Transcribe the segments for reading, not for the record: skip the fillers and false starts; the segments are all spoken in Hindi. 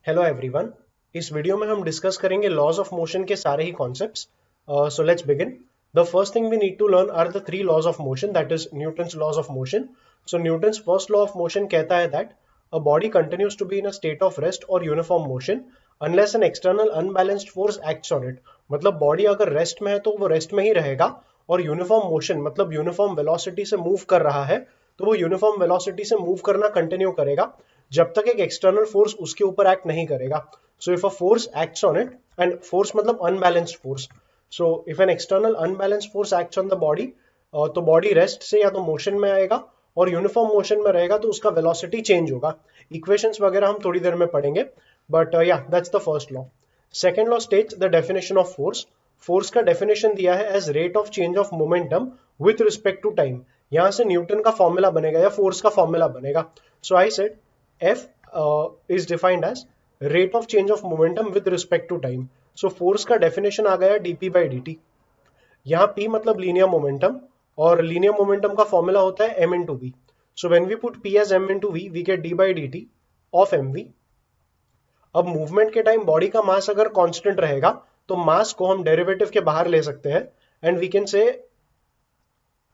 Hello everyone. इस वीडियो में हम डिस्कस करेंगे लॉज ऑफ मोशन के सारे ही concepts. So let's begin. The first thing we need to learn are the three laws of motion, that is Newton's laws of motion. So Newton's first law of motion कहता है that a body continues to be in a state of rest और uniform motion unless an external unbalanced force acts on it. मतलब बॉडी अगर रेस्ट में है तो वो रेस्ट में ही रहेगा, और यूनिफॉर्म मोशन मतलब यूनिफॉर्म वेलोसिटी से मूव कर रहा है तो वो यूनिफॉर्म वेलोसिटी से मूव करना कंटिन्यू करेगा जब तक एक एक्सटर्नल फोर्स उसके ऊपर एक्ट नहीं करेगा। So if a force acts on it, and force मतलब unbalanced force, so if an external unbalanced force acts on the body, तो बॉडी रेस्ट से या तो मोशन में आएगा, और यूनिफॉर्म मोशन में रहेगा तो उसका वेलोसिटी चेंज होगा। इक्वेशंस वगैरह हम थोड़ी देर में पढ़ेंगे, but yeah that's the first law. Second law states the definition of force. Force का डेफिनेशन दिया है as rate of change of momentum with respect to time. यहां से न्यूटन का फॉर्मूला बनेगा या फोर्स का फॉर्मूला बनेगा। So I said F is defined as rate of change of momentum with respect to time. So force का definition आ गया dp by dt। यहाँ p मतलब linear momentum, और linear momentum का formula होता है m into v. So when we put p as m into v, we get d by dt of mv। अब मूवमेंट के टाइम बॉडी का मास अगर कांस्टेंट रहेगा तो मास को हम डेरिवेटिव के बाहर ले सकते हैं, and we can say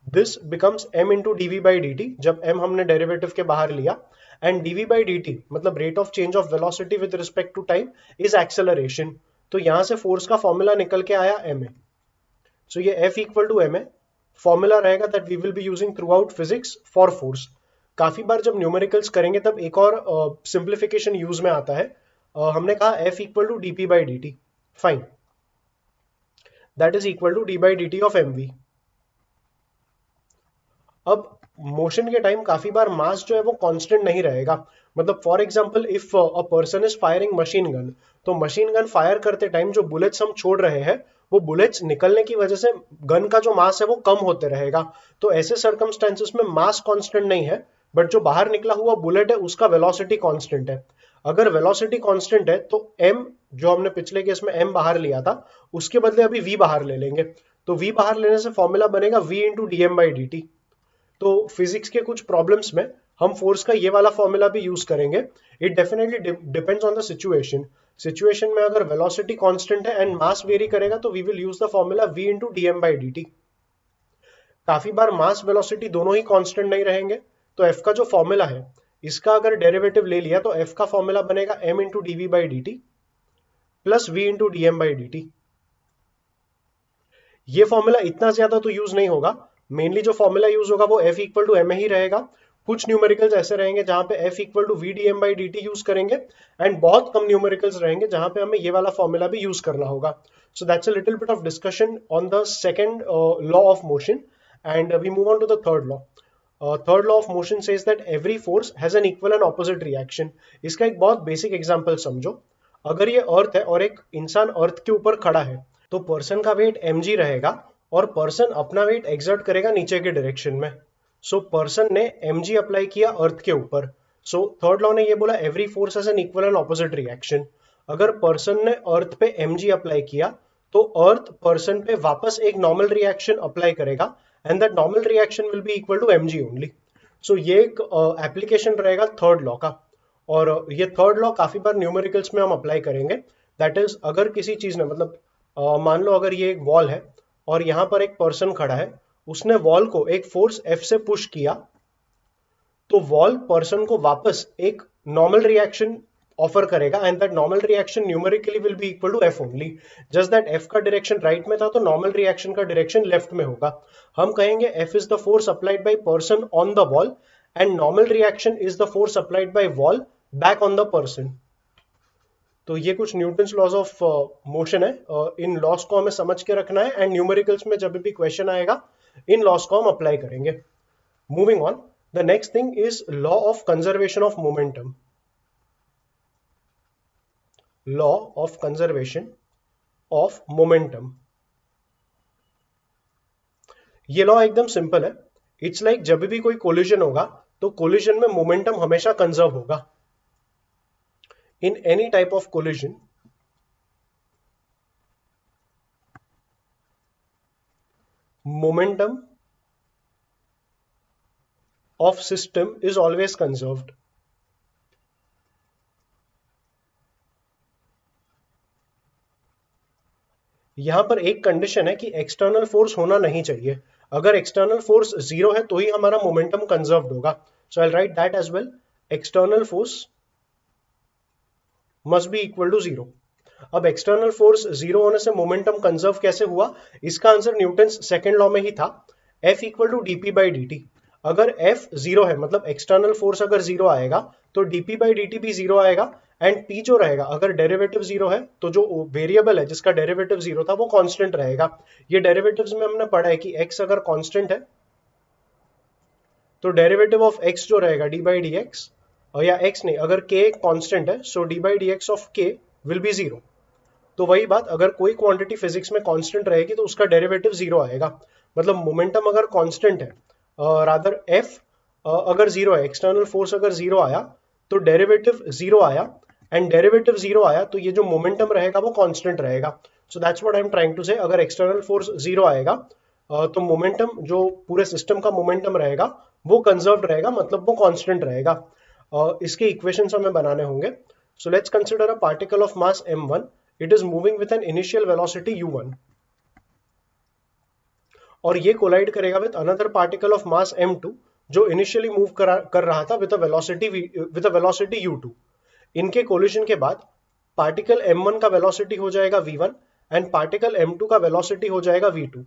this becomes m into DV by D T, जब m हमने डेरिवेटिव के बाहर लिया, and dv by D T मतलब rate of change of velocity with respect to time is acceleration. तो यहां से फोर्स का फॉर्मूला निकल के आया ma। सो ये F equal to ma formula रहेगा that we will be using throughout physics for force. काफी बार जब न्यूमेरिकल्स करेंगे तब एक और सिंप्लीफिकेशन यूज में आता है। हमने कहा F equal to dp by D t, fine, that is equal to d by D t of mv। अब मोशन के टाइम काफी बार मास जो है वो कांस्टेंट नहीं रहेगा। मतलब for example if a person is firing machine gun, तो मशीन गन फायर करते टाइम जो बुलेट्स हम छोड़ रहे हैं वो बुलेट्स निकलने की वजह से गन का जो मास है वो कम होते रहेगा। तो ऐसे सर्कमस्टेंसेस में मास कांस्टेंट नहीं है, बट जो बाहर निकला हुआ बुलेट है उसका वेलोसिटी कांस्टेंट है। अगर वेलोसिटी कांस्टेंट है तो m, जो हमने पिछले केस में m बाहर लिया था, उसके बदले अभी v बाहर ले लेंगे। तो v बाहर लेने से फॉर्मूला बनेगा v into d m by D t. तो फिजिक्स के कुछ प्रॉब्लम्स में हम फोर्स का ये वाला फॉर्मूला भी यूज करेंगे। It definitely depends on the situation. Situation में अगर वेलोसिटी कांस्टेंट है एंड मास वेरी करेगा तो we will use the formula v into d m by D t. काफी बार मास वेलोसिटी दोनों ही कांस्टेंट नहीं रहेंगे, तो f का जो फॉर्मूला है इसका अगर डेरिवेटिव ले लिया तो f का फॉर्मूला बनेगा m into DV by D t plus v into d m by D t. ये फॉर्मूला इतना ज्यादा तो यूज नहीं होगा, मेनली जो फॉर्मूला यूज होगा वो F इक्वल टू एम ही रहेगा। कुछ न्यूमेरिकल्स ऐसे रहेंगे जहां पे F equal to v d m by D t use करेंगे, एंड बहुत कम न्यूमेरिकल्स रहेंगे जहां पे हमें ये वाला फॉर्मूला भी यूज करना होगा। So that's a little bit of discussion on the second law of motion, and we move on to the third law. Third law of motion says that every force has an equal and opposite reaction. इसका एक बहुत बेसिक एग्जांपल समझो। अगर ये अर्थ है और एक इंसान अर्थ के ऊपर खड़ा है, तो पर्सन का वेट mg रहेगा, और पर्सन अपना वेट एक्सर्ट करेगा नीचे के डायरेक्शन में। सो पर्सन ने mg अप्लाई किया अर्थ के ऊपर। सो थर्ड लॉ ने ये बोला every force has an equal and opposite reaction. अगर पर्सन ने अर्थ पे mg अप्लाई किया तो अर्थ पर्सन पे वापस एक नॉर्मल रिएक्शन अप्लाई करेगा, and that normal reaction will be equal to mg only. So ये एक एप्लीकेशन रहेगा थर्ड लॉ का, और ये थर्ड लॉ काफी बार न्यूमेरिकल्स में हम अप्लाई करेंगे। दैट इज अगर किसी चीज ने मतलब मान लो अगर ये एक वॉल है और यहां पर एक पर्सन खड़ा है, उसने वॉल को एक फोर्स F से पुश किया, तो वॉल पर्सन को वापस एक नॉर्मल रिएक्शन ऑफर करेगा, and that normal reaction numerically will be equal to F only. Just that F का डायरेक्शन राइट में था तो नॉर्मल रिएक्शन का डायरेक्शन लेफ्ट में होगा। हम कहेंगे F is the force applied by person on the wall, and normal reaction is the force applied by wall back on the person. तो ये कुछ न्यूटन्स लॉज ऑफ मोशन है। इन लॉस को हमें समझ के रखना है, एंड न्यूमेरिकल्स में जब भी क्वेश्चन आएगा इन लॉस को हम अप्लाई करेंगे। Moving on, the next thing is law of conservation of momentum. Law of conservation of momentum, ये लॉ एकदम सिंपल है। इट्स लाइक जब भी कोई कोलिजन होगा तो कोलिजन में मोमेंटम हमेशा कंजर्व होगा। In any type of collision, momentum of system is always conserved. यहां पर एक कंडीशन है कि एक्सटर्नल फोर्स होना नहीं चाहिए। अगर एक्सटर्नल फोर्स जीरो है तो ही हमारा मोमेंटम कंजर्व्ड होगा। So I write that as well, external force must be equal to zero. अब एक्सटर्नल फोर्स जीरो होने से मोमेंटम कंजर्व कैसे हुआ? इसका आंसर न्यूटन सेकंड लॉ में ही था, F equal to d p by D t. अगर F जीरो है मतलब एक्सटर्नल फोर्स अगर जीरो आएगा तो dp बाई डी टी भी जीरो आएगा, एंड P जो रहेगा अगर डेरिवेटिव जीरो है तो जो वेरिएबल है जिसका डेरिवेटिव जीरो था वो कांस्टेंट रहेगा। ये डेरिवेटिव्स में हमने पढ़ा है कि x अगर कांस्टेंट है तो डेरिवेटिव ऑफ x जो रहेगा डी बाई डी एक्स, या x नहीं, अगर k कांस्टेंट है so D by D X of k will be zero. तो वही बात, अगर कोई क्वांटिटी फिजिक्स में कांस्टेंट रहेगी तो उसका डेरिवेटिव जीरो आएगा। मतलब मोमेंटम अगर कांस्टेंट है, रादर एफ अगर जीरो है, एक्सटर्नल फोर्स अगर जीरो आया तो डेरिवेटिव जीरो आया, एंड डेरिवेटिव जीरो आया तो ये जो मोमेंटम रहेगा वो कांस्टेंट रहेगा। So that's what I am trying to say, अगर एक्सटर्नल फोर्स जीरो आएगा तो मोमेंटम जो पूरे सिस्टम का मोमेंटम रहेगा वो कंजर्व्ड रहेगा, मतलब वो कांस्टेंट रहेगा। इसके इक्वेशंस हमें बनाने होंगे। So let's consider a particle of mass m1, it is moving with an initial velocity u1 और ये कोलाइड करेगा with another particle of mass m2 जो इनिशियली मूव कर रहा था विद अ वेलोसिटी u2। इनके कोलिजन के बाद पार्टिकल m1 का वेलोसिटी हो जाएगा v1 एंड पार्टिकल m2 का वेलोसिटी हो जाएगा v2।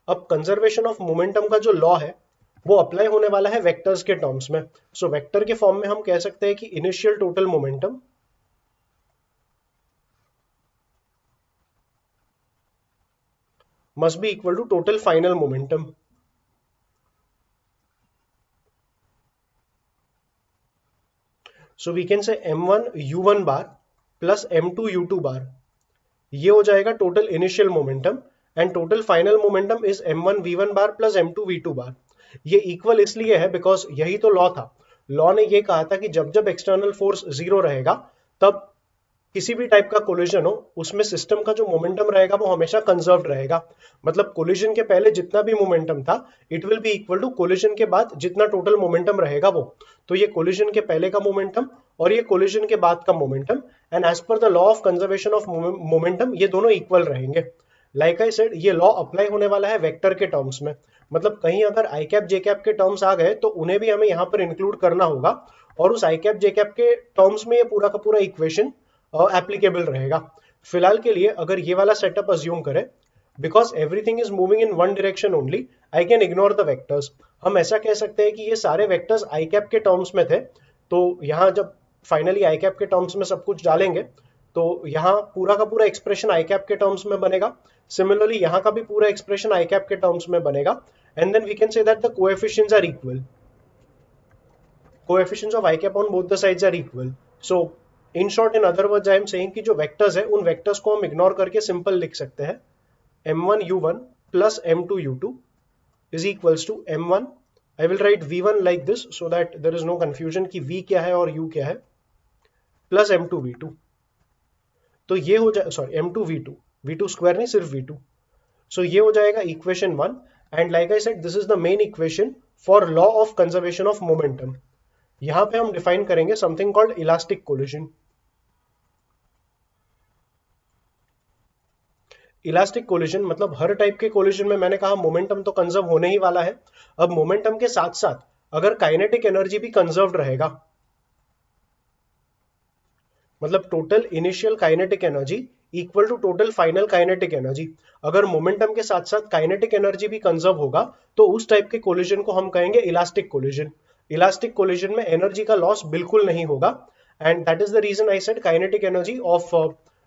अब कंजर्वेशन ऑफ मोमेंटम का जो लॉ है वो अप्लाई होने वाला है वेक्टर्स के टर्म्स में। सो वेक्टर के फॉर्म में हम कह सकते हैं कि initial total momentum must be equal to total final momentum. So we can say m1 u1 bar plus m2 u2 bar, ये हो जाएगा total initial momentum, and total final momentum is m1 v1 bar plus m2 v2 बार। ये इक्वल इसलिए है बिकॉज यही तो लॉ था। लॉ ने ये कहा था कि जब जब एक्सटर्नल फोर्स जीरो रहेगा तब किसी भी टाइप का कोलिजन हो उसमें सिस्टम का जो मोमेंटम रहेगा वो हमेशा कंजर्व्ड रहेगा। मतलब कोलिजन के पहले जितना भी मोमेंटम था it will be equal to collision के बाद जितना टोटल मोमेंटम रहेगा वो। तो ये कोलिजन के पहले का मोमेंटम और ये कोलिजन के बाद का momentum, and as per the law of conservation of momentum ये दोनों इक्वल रहेंगे। लाइक आई सेड, ये लॉ अप्लाई होने वाला है वेक्टर के टर्म्स में। मतलब कहीं अगर आई कैप जे कैप के टर्म्स आ गए तो उन्हें भी हमें यहाँ पर इंक्लूड करना होगा, और उस आई कैप जे कैप के टर्म्स में ये पूरा का पूरा इक्वेशन एप्लीकेबल रहेगा। फिलहाल के लिए अगर ये वाला सेटअप अज्यूम करें, because everything is moving in one direction only, I can ignore the vectors. हम ऐसा कह सकते हैं कि ये सारे वेक्टर्स आई कैप के टर्म्स में थे, तो यहाँ जब फाइनली आई कैप के टर्म्स में सब कुछ डालेंगे तो यहाँ पूरा का पूरा एक्सप्रेशन आई कैप के टर्म्स में बनेगा। सिमिलरली यहाँ का भी पूरा एक्सप्रेशन आई कैप के टर्म्स में बनेगा, and then we can say that the coefficients are equal, coefficients of i cap on both the sides are equal. So in short, in other words I am saying कि जो वेक्टर्स है उन वेक्टर्स को हम इग्नोर करके सिंपल लिख सकते हैं m1 u1 plus m2 u2 is equals to m1, I will write v1 like this so that there is no confusion कि v क्या है और u क्या है, plus m2 v2। तो ये हो जाए, sorry m2 v2, v2 square नहीं सिर्फ v2। सो ये हो जाएगा equation 1, and like I said this is the main equation for law of conservation of momentum. यहां पे हम डिफाइन करेंगे something called elastic collision. Elastic collision मतलब हर टाइप के कोलिजन में मैंने कहा मोमेंटम तो कंजर्व होने ही वाला है। अब मोमेंटम के साथ साथ अगर काइनेटिक एनर्जी भी कंजर्व्ड रहेगा, मतलब total initial kinetic energy equal to total final kinetic energy, अगर मोमेंटम के साथ साथ काइनेटिक एनर्जी भी कंजर्व होगा तो उस टाइप के कोलिजन को हम कहेंगे इलास्टिक कोलिजन। इलास्टिक कोलिजन में एनर्जी का लॉस बिल्कुल नहीं होगा, and that is the reason I said kinetic energy of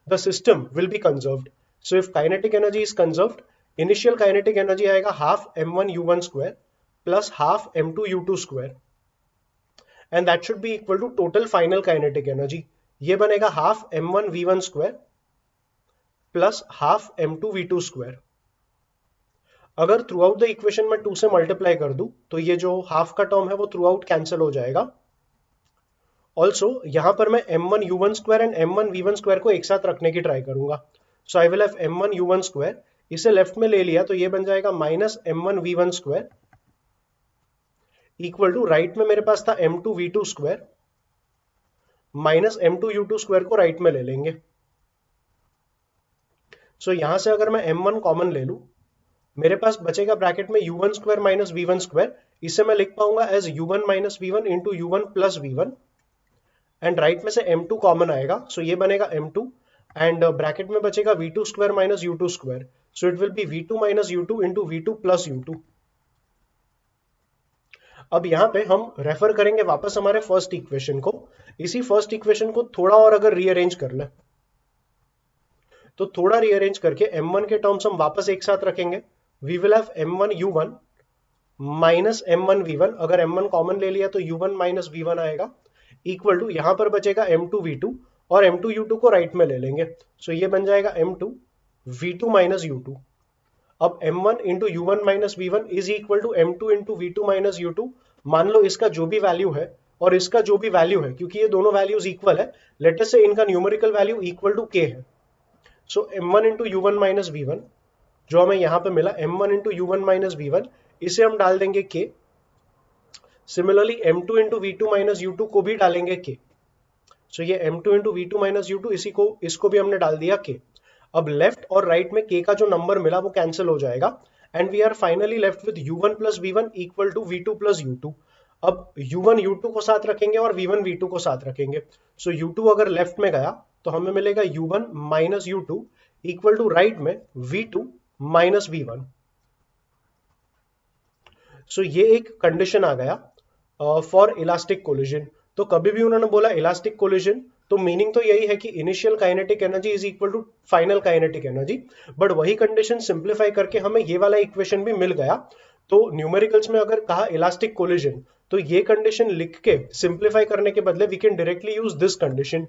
the system will be conserved. So if kinetic energy is conserved, initial kinetic energy आएगा half m1 u1 square plus half m2 u2 square, and that should be equal to total final kinetic energy. ये बनेगा half m1 v1 square plus half m2 v2 square. अगर थ्रू आउट द इक्वेशन में 2 से मल्टीप्लाई कर दूं तो ये जो हाफ का टर्म है वो थ्रू आउट कैंसिल हो जाएगा। ऑल्सो यहां पर मैं m1 u1 square and m1 v1 square को एक साथ रखने की ट्राई करूंगा। So I will have m1 u1 square, इसे लेफ्ट में ले लिया तो ये बन जाएगा minus m1 v1 square equal to, right में मेरे पास था m2 v2 square minus m2 u2 square को राइट में ले लेंगे। सो यहां से अगर मैं m1 कॉमन ले लूं, मेरे पास बचेगा ब्रैकेट में u1 square minus v1 square. इसे मैं लिख पाऊंगा as u1 minus v1 into u1 plus v1, and right में से m2 कॉमन आएगा, सो ये बनेगा m2, एंड ब्रैकेट में बचेगा v2 square minus u2 square, so it will B v2 minus u2 into v2 plus u2। अब यहाँ पे हम रेफर करेंगे वापस हमारे फर्स्ट इक्वेशन को। इसी फर्स्ट इक्वेशन को थोड़ा और अगर रीअरेंज कर ले, तो थोड़ा रीअरेंज करके m1 के टर्म्स हम वापस एक साथ रखेंगे। We will have m1 u1 minus m1 v1, अगर m1 कॉमन ले लिया तो u1 माइनस v1 आएगा, इक्वल टू यहां पर बचेगा m2 v2, और m2 u2 को राइट में ले लेंगे, सो ये बन जाएगा m2 v2 माइनस u2। अब m1 into u1 minus v1 is equal to m2 into v2 minus u2। मान लो इसका जो भी वैल्यू है और इसका जो भी वैल्यू है, क्योंकि ये दोनों वैल्यूज इक्वल है, लेट अस से इनका numerical value equal to k है। सो m1 into u1 minus v1 जो हमें यहां पे मिला m1 into u1 minus v1, इसे हम डाल देंगे k। Similarly m2 into v2 minus u2 को भी डालेंगे k। सो ये m2 into v2 minus u2, इसको भी हमने डाल दिया k। अब लेफ्ट और राइट में k का जो नंबर मिला वो कैंसिल हो जाएगा, and we are finally left with u1 plus v1 equal to v2 plus u2। अब u1 u2 को साथ रखेंगे और v1 v2 को साथ रखेंगे, सो u2 अगर लेफ्ट में गया तो हमें मिलेगा u1 minus u2 equal to right में v2 माइनस v1। सो ये एक कंडीशन आ गया फॉर इलास्टिक कोलिजन। तो कभी भी उन्होंने बोला इलास्टिक कोलिजन, तो मीनिंग तो यही है कि initial kinetic energy is equal to final kinetic energy, but वही कंडीशन सिंप्लीफाई करके हमें ये वाला इक्वेशन भी मिल गया। तो न्यूमेरिकल्स में अगर कहा इलास्टिक कोलिजन, तो ये कंडीशन लिख के सिंप्लीफाई करने के बदले we can directly use this condition.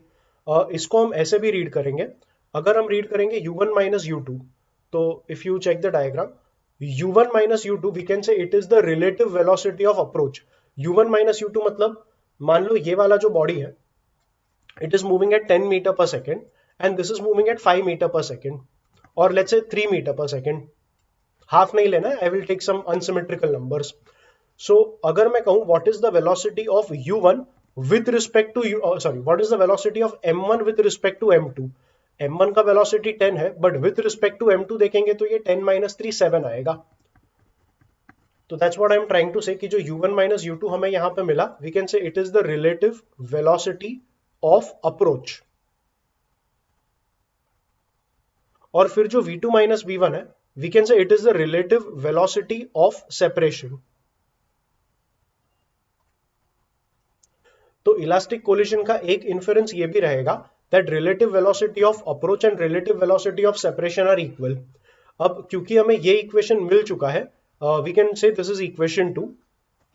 इसको हम ऐसे भी रीड करेंगे, अगर हम रीड करेंगे u1 माइनस u2, तो if you check the diagram, u1 minus u2 we can say it is the relative velocity of approach. u1 minus u2 मतलब, मान लो ये वाला जो बॉडी है it is moving at 10 meter per second and this is moving at 5 meter per second, or let's say 3 meter per second। Half नहीं लेना है, I will take some unsymmetrical numbers। so अगर मैं कहूं what is the velocity of u1 with respect to what is the velocity of m1 with respect to m2। m1 का velocity 10 है, but with respect to m2 देखेंगे तो ये 10 minus 3 7 आएगा। तो that's what I'm trying to say कि जो u1 minus u2 हमें यहां पे मिला, we can say it is the relative velocity of approach। और फिर जो v2 minus v1 है, we can say it is the relative velocity of separation। तो इलास्टिक कोलिजन का एक इन्फेरेंस ये भी रहेगा that relative velocity of approach and relative velocity of separation are equal। अब क्योंकि हमें ये इक्वेशन मिल चुका है, we can say this is equation 2।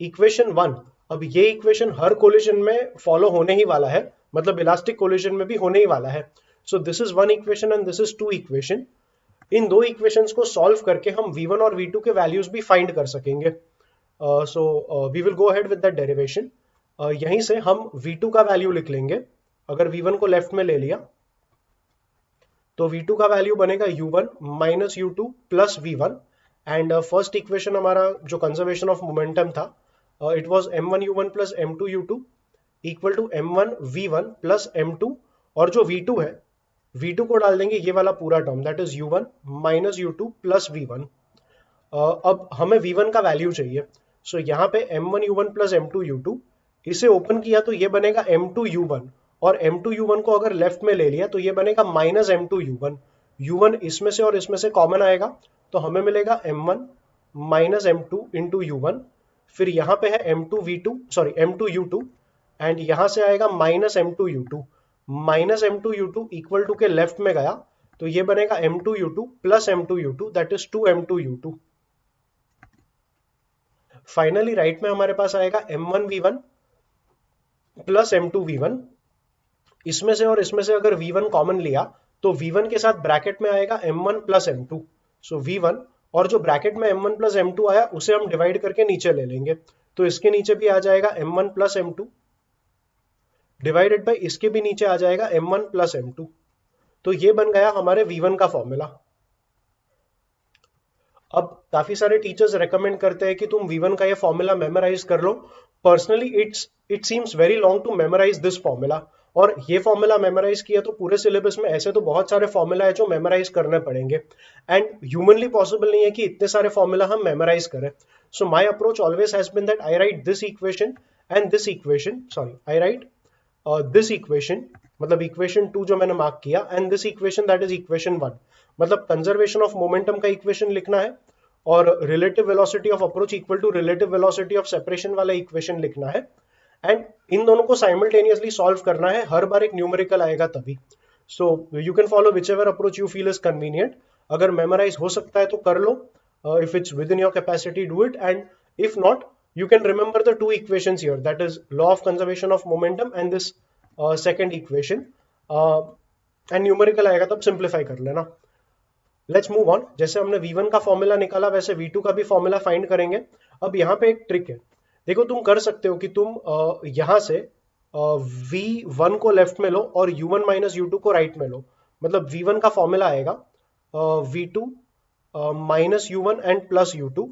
Equation 1, अब ये इक्वेशन हर कोलिजन में फॉलो होने ही वाला है, मतलब इलास्टिक कोलिजन में भी होने ही वाला है। So this is one equation and this is two equation. इन दो इक्वेशंस को सॉल्व करके हम v1 और v2 के वैल्यूज भी फाइंड कर सकेंगे। So we will go ahead with that derivation. यहीं से हम v2 का वैल्यू लिख लेंगे। अगर v1 को लेफ्ट में ले लिया तो v2 का वैल्यू बनेगा u1 minus u2 plus v1, and first equation हमारा जो कंजर्वेशन ऑफ मोमेंटम था, it was m1 u1 plus m2 u2 equal to m1 v1 plus m2, और जो v2 है, v2 को डाल देंगे ये वाला पूरा term, that is u1 minus u2 plus v1। अब हमें v1 का वैल्यू चाहिए, सो यहाँ पे m1 u1 plus m2 u2, इसे ओपन किया तो ये बनेगा m2 u1, और m2 u1 को अगर लेफ्ट में ले लिया तो ये बनेगा माइनस m2 u1। u1 इसमें से और इसमें से कॉमन आएगा, तो हमें मिलेगा m1 minus m2 into u1। फिर यहाँ पे है m2 u2, एंड यहां से आएगा minus m2 u2। Minus m2 u2 equal to के लेफ्ट में गया तो ये बनेगा m2 u2 plus m2 u2, that is 2 m2 u2। Finally right में हमारे पास आएगा m1 v1 plus m2 v1। इसमें से और इसमें से अगर v1 कॉमन लिया तो v1 के साथ ब्रैकेट में आएगा m1 प्लस m2। सो v1 और जो ब्रैकेट में m1 प्लस m2 आया उसे हम डिवाइड करके नीचे ले लेंगे, तो इसके नीचे भी आ जाएगा m1 plus m2 divided by इसके भी नीचे आ जाएगा m1 प्लस m2। तो ये बन गया हमारे v1 का फॉर्मूला। अब काफी सारे टीचर्स रेकमेंड करते हैं कि तुम v1 का ये फॉर्मूला मेमोराइज कर लो। Personally it seems very long to memorise this formula, और ये फॉर्मूला मेमोराइज किया तो पूरे सिलेबस में ऐसे तो बहुत सारे फॉर्मूला है जो मेमोराइज करने पड़ेंगे एंड ह्यूमनली पॉसिबल नहीं है कि इतने सारे फॉर्मूला हम मेमोराइज करें. So my approach always has been that I write this equation and this equation, sorry I write this equation, मतलब इक्वेशन 2 जो मैंने मार्क किया, and this equation that is equation 1. मतलब कंजर्वेशन ऑफ मोमेंटम का इक्वेशन लिखना है और relative velocity of approach equal to relative velocity of separation वाला इक्वेशन लिखना है एंड इन दोनों को साइमल्टेनियसली सॉल्व करना है. हर बार एक न्यूमेरिकल आएगा तभी. So you can follow whichever approach you feel is convenient. अगर मेमोराइज हो सकता है तो कर लो, if it's within your capacity do it, and if not you can remember the two equations here, that is law of conservation of momentum and this second equation, and numerical आएगा तब simplify कर लेना. Let's move on. जैसे हमने V1 का फॉर्मूला निकाला वैसे V2 का भी फॉर्मूला फाइंड करेंगे. अब यहाँ पे एक ट्रिक है, देखो तुम कर सकते हो कि तुम यहाँ से V1 को लेफ्ट में लो और U1 माइनस U2 को राइट में लो. मतलब V1 का फॉर्मूला आएगा V2 minus U1 and plus U2,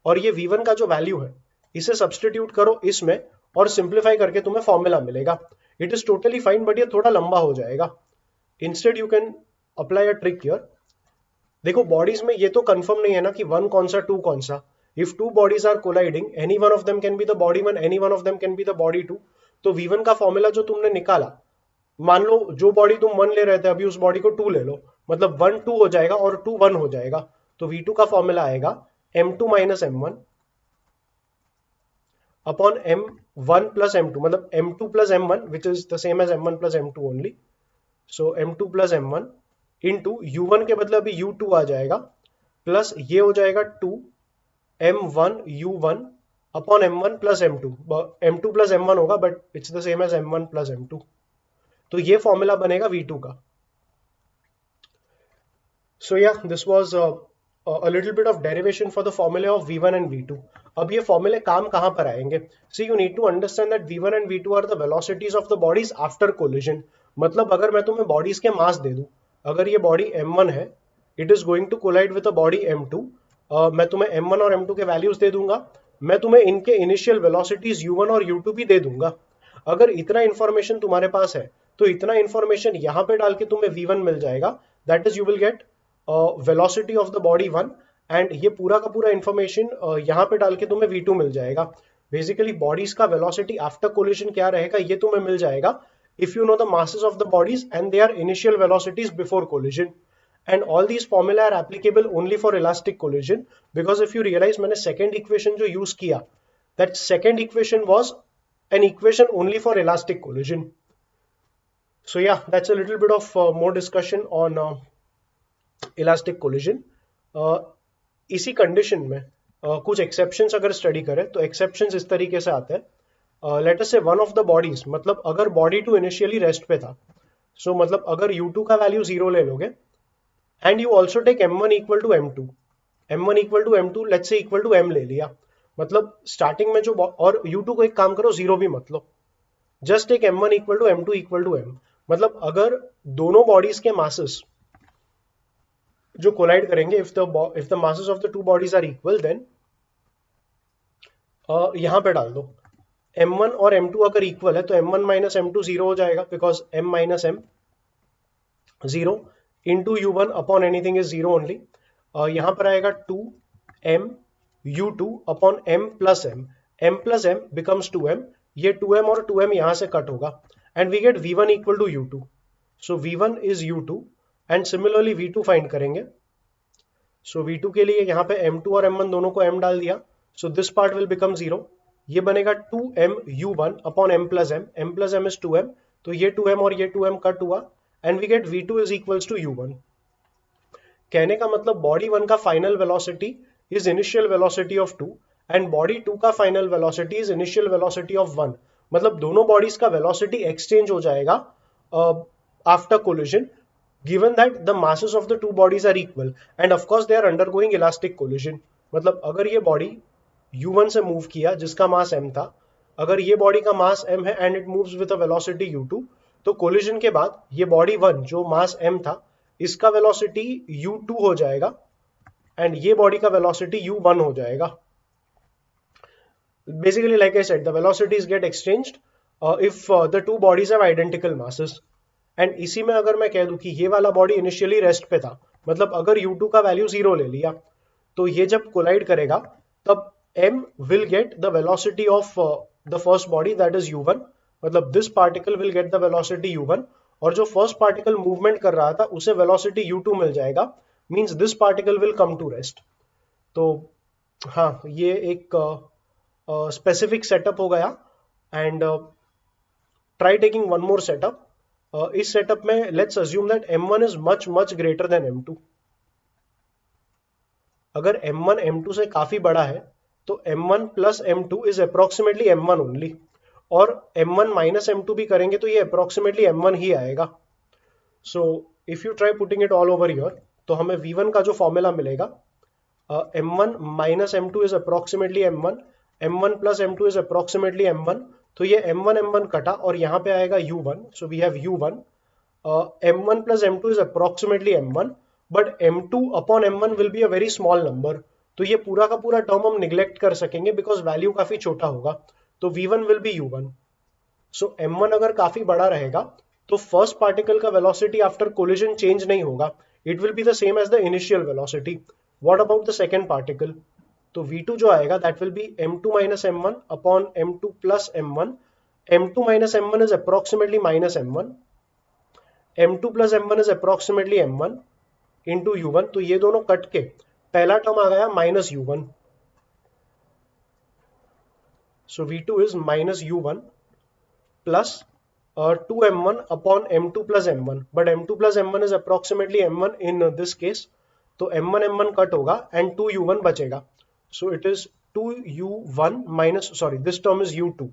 और ये V1 का जो वैल्यू है इसे सब्सटीट्यूट करो इसमें और सिंप्लीफाई करके तुम्हें फॉर्मूला मिलेगा. It is totally fine but ये थोड़ा लंबा हो जाएगा. Instead you can apply a trick here. देखो बॉडीज में ये तो कंफर्म नहीं है ना कि वन कौन सा टू कौन सा. If two bodies are colliding any one of them can be the body one, any one of them can be the body two. तो V1 का फॉर्मूला जो तुमने निकाला, मान लो जो बॉडी तुम 1 ले रहे थे अभी उस बॉडी को 2 ले लो, मतलब 1 2 हो जाएगा और 2 1 हो जाएगा. तो V2 का फॉर्मूला आएगा M2 minus M1 upon M1 plus M2, मतलब M2 plus M1 which is the same as M1 plus M2 only. So M2 plus M1 into U1 के बदले अभी U2 आ जाएगा प्लस ये हो जाएगा 2 M1 U1 upon M1 plus M2. M2 plus M1 होगा but it's the same as M1 plus M2. तो ये फॉर्मूला बनेगा V2 का. So yeah, this was a little bit of derivation for the formula of V1 and V2. अब ये फॉर्मूले काम कहां पर आएंगे? See, you need to understand that V1 and V2 are the velocities of the bodies after collision. मतलब अगर मैं तुम्हें बॉडीज के मास दे दूं, अगर ये बॉडी M1 है, it is going to collide with a body M2. मैं तुम्हें M1 और M2 के वैल्यूज दे दूंगा, मैं तुम्हें इनके इनिशियल वेलोसिटीज U1 और U2 भी दे दूंगा. अगर इतना इंफॉर्मेशन तुम्हारे पास है तो इतना इंफॉर्मेशन यहाँ पे डाल के तुम्हें V1 मिल जाएगा. That is you will get velocity of the body 1 and ये पूरा का पूरा इंफॉर्मेशन यहाँ पे डाल के तुम्हें V2 मिल जाएगा. बेसिकली बॉडीज का वेलोसिटी आफ्टर कोलिजन क्या रहेगा ये तुम्हें मिल जाएगा if you know the masses of the bodies and their initial velocities before collision. And all these formula are applicable only for elastic collision, because if you realize मैंने second equation जो use किया, that second equation was an equation only for elastic collision. So yeah, that's a little bit of more discussion on elastic collision. इसी कंडीशन में कुछ एक्सेप्शंस अगर स्टडी करें तो एक्सेप्शंस इस तरीके से आते हैं. लेट अस से वन ऑफ द बॉडीज, मतलब अगर बॉडी 2 इनिशियली रेस्ट पे था, सो मतलब अगर U2 का वैल्यू 0 ले लोगे and you also take M1 equal to M2, M1 equal to M2 let's say equal to M ले लिया, मतलब स्टार्टिंग में जो, और U2 को एक काम करो 0 भी मत लो, just take M1 equal to M2 equal to M. मतलब अगर दोनों बॉडीज के मासेस जो कोलाइड करेंगे, if the masses of the two bodies are equal, then यहां पे डाल दो M1 और M2 अगर इक्वल है तो M1 माइनस M2 0 हो जाएगा, because M minus M 0 into U1 upon anything is 0 only. यहां पर आएगा 2M U2 upon M plus M becomes 2M, ये 2M और 2M यहां से कट होगा and we get V1 equal to U2. So V1 is U2 and similarly V2 find करेंगे. सो V2 के लिए यहाँ पे M2 और M1 दोनों को M डाल दिया, so this part will become 0. ये बनेगा 2M U1 upon M plus M is 2M, तो ये 2M और ये 2M कट हुआ and we get V2 is equals to U1. कहने का मतलब बॉडी 1 का final velocity is initial velocity of 2 and body 2 का final velocity is initial velocity of 1. मतलब दोनों बॉडीज का वेलोसिटी एक्सचेंज हो जाएगा after collision, given that the masses of the two bodies are equal and of course they are undergoing elastic collision. मतलब अगर ये बॉडी U1 से मूव किया जिसका मास M था, अगर ये बॉडी का मास M है and it moves with a velocity U2, तो कोलिजन के बाद ये बॉडी 1 जो मास M था इसका वेलोसिटी U2 हो जाएगा एंड ये बॉडी का वेलोसिटी U1 हो जाएगा. Basically like I said, the velocities get exchanged if the two bodies have identical masses. And इसी में अगर मैं कह दूं कि ये वाला बॉडी इनिशियली रेस्ट पे था, मतलब अगर U2 का वैल्यू 0 ले लिया, तो ये जब कोलाइड करेगा तब m will get the velocity of the first body, that is U1। मतलब this particle will get the velocity U1, और जो फर्स्ट पार्टिकल मूवमेंट कर रहा था उसे वेलोसिटी U2 मिल जाएगा, means this particle will come to rest. तो हाँ, ये एक स्पेसिफिक सेटअप हो गया। And try taking one more setup. इस सेटअप में let's assume that m1 is much much greater than m2। अगर m1 m2 से काफी बड़ा है तो m1 plus m2 is approximately m1 only, और m1 माइनस m2 भी करेंगे तो ये अप्रोक्सीमेटली m1 ही आएगा। So if you try putting it all over here, तो हमें v1 का जो फॉर्मूला मिलेगा, m1 minus m2 is approximately m1, m1 plus m2 is approximately m1। तो ये m1 m1 कटा और यहाँ पे आएगा u1, so we have u1। m1 plus m2 is approximately m1, but m2 upon m1 will be a very small number। तो ये पूरा का पूरा टर्म हम निग्लेक्ट कर सकेंगे बिकॉज वैल्यू काफी छोटा होगा, तो v1 will be u1। So m1 अगर काफी बड़ा रहेगा तो फर्स्ट पार्टिकल का वेलोसिटी आफ्टर कोलिजन चेंज नहीं होगा, it will be the same as the initial velocity. What about the second particle? तो v2 जो आएगा that will be m2 minus m1 upon m2 plus m1। m2 minus m1 is approximately minus m1, m2 plus m1 is approximately m1 into u1। तो ये दोनों कट के पहला टर्म आ गया minus u1। So v2 is minus u1 plus 2m1 upon m2 plus m1, but m2 plus m1 is approximately m1 in this case. तो m1 m1 कट होगा एंड 2u1 बचेगा। So it is 2u1 minus, sorry this term is u2।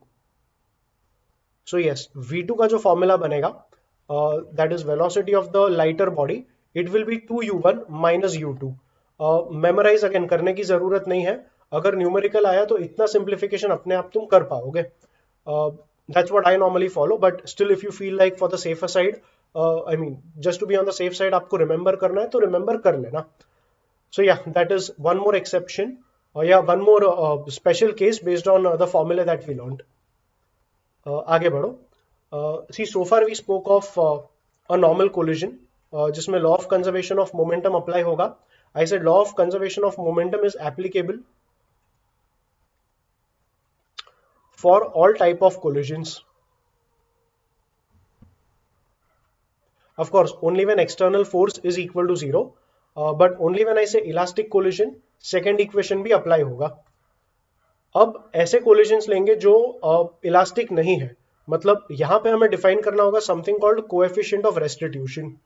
So yes, v2 का जो फॉर्मूला बनेगा that is velocity of the lighter body, it will be 2u1 minus u2। Memorise again करने की जरूरत नहीं है, अगर न्यूमेरिकल आया तो इतना सिंप्लीफिकेशन अपने आप तुम कर पाओगे। That's what I normally follow, but still if you feel like for the safer side, I mean just to be on the safe side, आपको रिमेंबर करना है तो रिमेंबर कर लेना। So yeah that is one more exception, या one more special case based on the formula that we learned. आगे बढ़ो। See so far we spoke of a normal collision जिसमें law of conservation of momentum apply होगा। I said law of conservation of momentum is applicable for all type of collisions, of course only when external force is equal to 0, but only when I say elastic collision second equation भी apply होगा। अब ऐसे collisions लेंगे जो इलास्टिक नहीं है, मतलब यहां पे हमें डिफाइन करना होगा something called coefficient of restitution.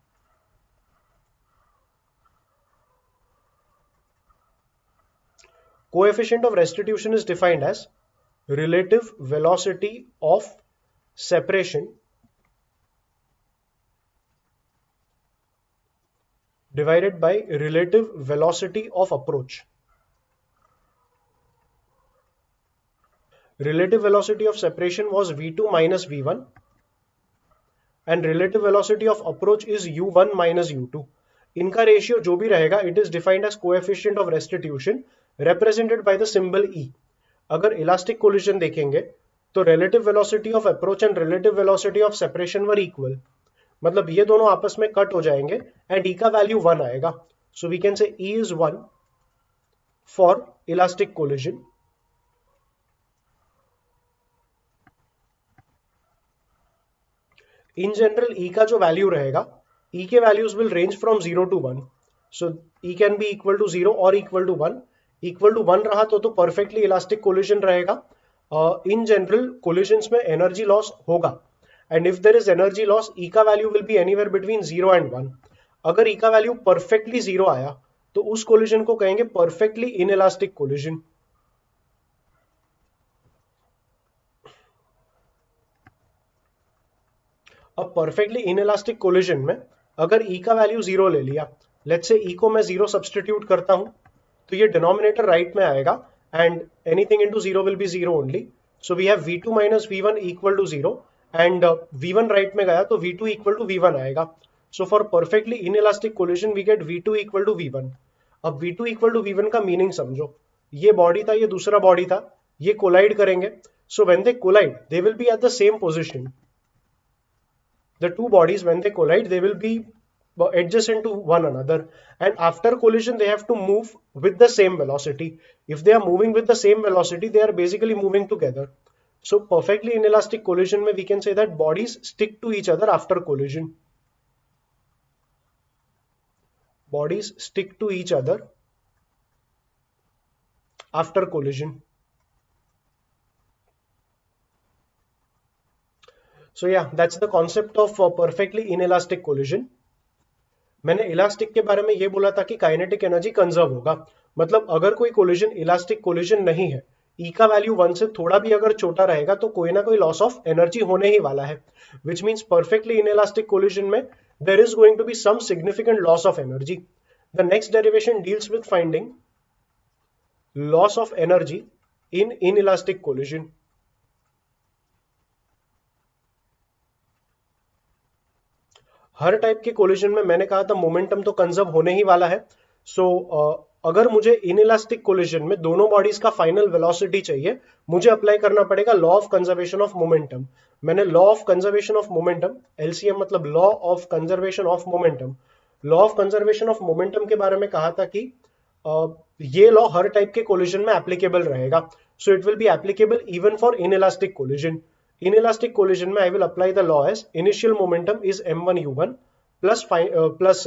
Coefficient of restitution is defined as relative velocity of separation divided by relative velocity of approach। Relative velocity of separation was v2 minus v1 and relative velocity of approach is u1 minus u2। इनका रेशियो जो भी रहेगा it is defined as coefficient of restitution represented by the symbol E। अगर इलास्टिक कोलिजन देखेंगे तो relative velocity of approach and relative velocity of separation were equal, मतलब ये दोनों आपस में कट हो जाएंगे एंड E का वैल्यू 1 आएगा। So we can say E is 1 for elastic collision. In general E का जो वैल्यू रहेगा, E के values will range from 0 to 1। So E can be equal to 0 और इक्वल टू 1। इक्वल टू 1 रहा तो परफेक्टली इलास्टिक कोलिजन रहेगा। इन जनरल कोलिजन्स में एनर्जी लॉस होगा, and if there is energy loss E का value will be anywhere between 0 and 1। अगर E का वैल्यू परफेक्टली 0 आया तो उस कोलिजन को कहेंगे परफेक्टली इनइलास्टिक कोलिजन। अब परफेक्टली इनइलास्टिक कोलिजन में अगर E का वैल्यू 0 ले लिया, लेट्स से E को मैं 0 सब्सटीट्यूट करता हूं, तो ये डिनोमिनेटर राइट में आएगा and anything into 0 will be 0 only. So we have v2 minus v1 equal to 0 and v1 right में गया तो v2 equal to v1 आएगा। So for perfectly inelastic collision we get v2 equal to v1। अब v2 equal to v1 का मीनिंग समझो, ये बॉडी था, ये दूसरा बॉडी था, ये कोलाइड करेंगे So when they collide, they will be at the same position. The two bodies, when they collide, they will be adjacent to one another, and after collision they have to move with the same velocity. If they are moving with the same velocity, they are basically moving together. So perfectly inelastic collision mein we can say that bodies stick to each other after collision. Bodies stick to each other after collision. So yeah, that's the concept of perfectly inelastic collision. मैंने इलास्टिक के बारे में ये बोला था कि काइनेटिक एनर्जी कंजर्व होगा, मतलब अगर कोई कोलिजन इलास्टिक कोलिजन नहीं है, ई का वैल्यू 1 से थोड़ा भी अगर छोटा रहेगा तो कोई ना कोई लॉस ऑफ एनर्जी होने ही वाला है, which means perfectly inelastic collision में there is going to be some significant loss of energy. The next derivation deals with finding loss of energy in inelastic collision. हर टाइप के कोलिजन में मैंने कहा था मोमेंटम तो कंजर्व होने ही वाला है. सो अगर मुझे इनइलास्टिक कोलिजन में दोनों बॉडीज का फाइनल वेलोसिटी चाहिए, मुझे अप्लाई करना पड़ेगा law of conservation of momentum. मैंने law of conservation of momentum, LCM मतलब law of conservation of momentum, law of conservation of momentum के बारे में कहा था कि ये लॉ हर टाइप के कोलिजन में एप्लीकेबल रहेगा. So it will be applicable even for inelastic collision. Inelastic collision में I will apply the law as initial momentum is m1 u1 plus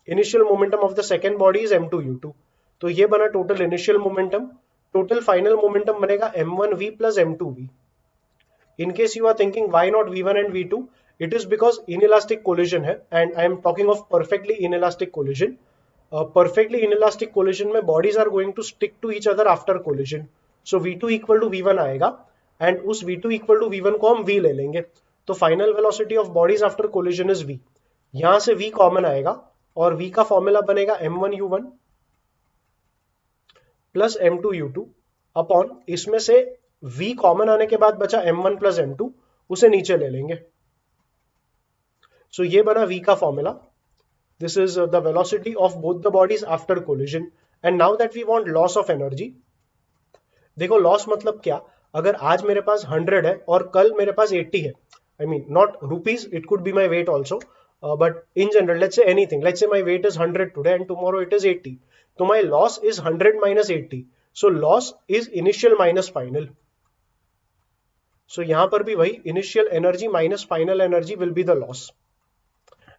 initial momentum of the second body is m2 u2. तो ये बना total initial momentum. Total final momentum बनेगा m1v plus m2v. In case you are thinking why not v1 and v2, it is because inelastic collision है, and I am talking of perfectly inelastic collision. Perfectly inelastic collision में bodies are going to stick to each other after collision. So v2 equal to v1 आएगा, and उस v2 equal to v1 को हम v ले लेंगे. तो final velocity of bodies after collision is v. यहां से v कॉमन आएगा और v का फॉर्मूला बनेगा m1 u1 plus m2 u2 upon, इसमें से v कॉमन आने के बाद बचा m1 प्लस m2, उसे नीचे ले लेंगे. सो ये बना v का formula. This is the velocity of both the bodies after collision. And now that we want loss of energy. देखो लॉस मतलब क्या, अगर आज मेरे पास 100 है और कल मेरे पास 80 है, I mean not rupees, it could be my weight also, but in general let's say anything, let's say my weight is 100 today and tomorrow it is 80, तो my loss is 100 minus 80. So loss is initial minus final. So यहां पर भी वही initial energy minus final energy will be the loss.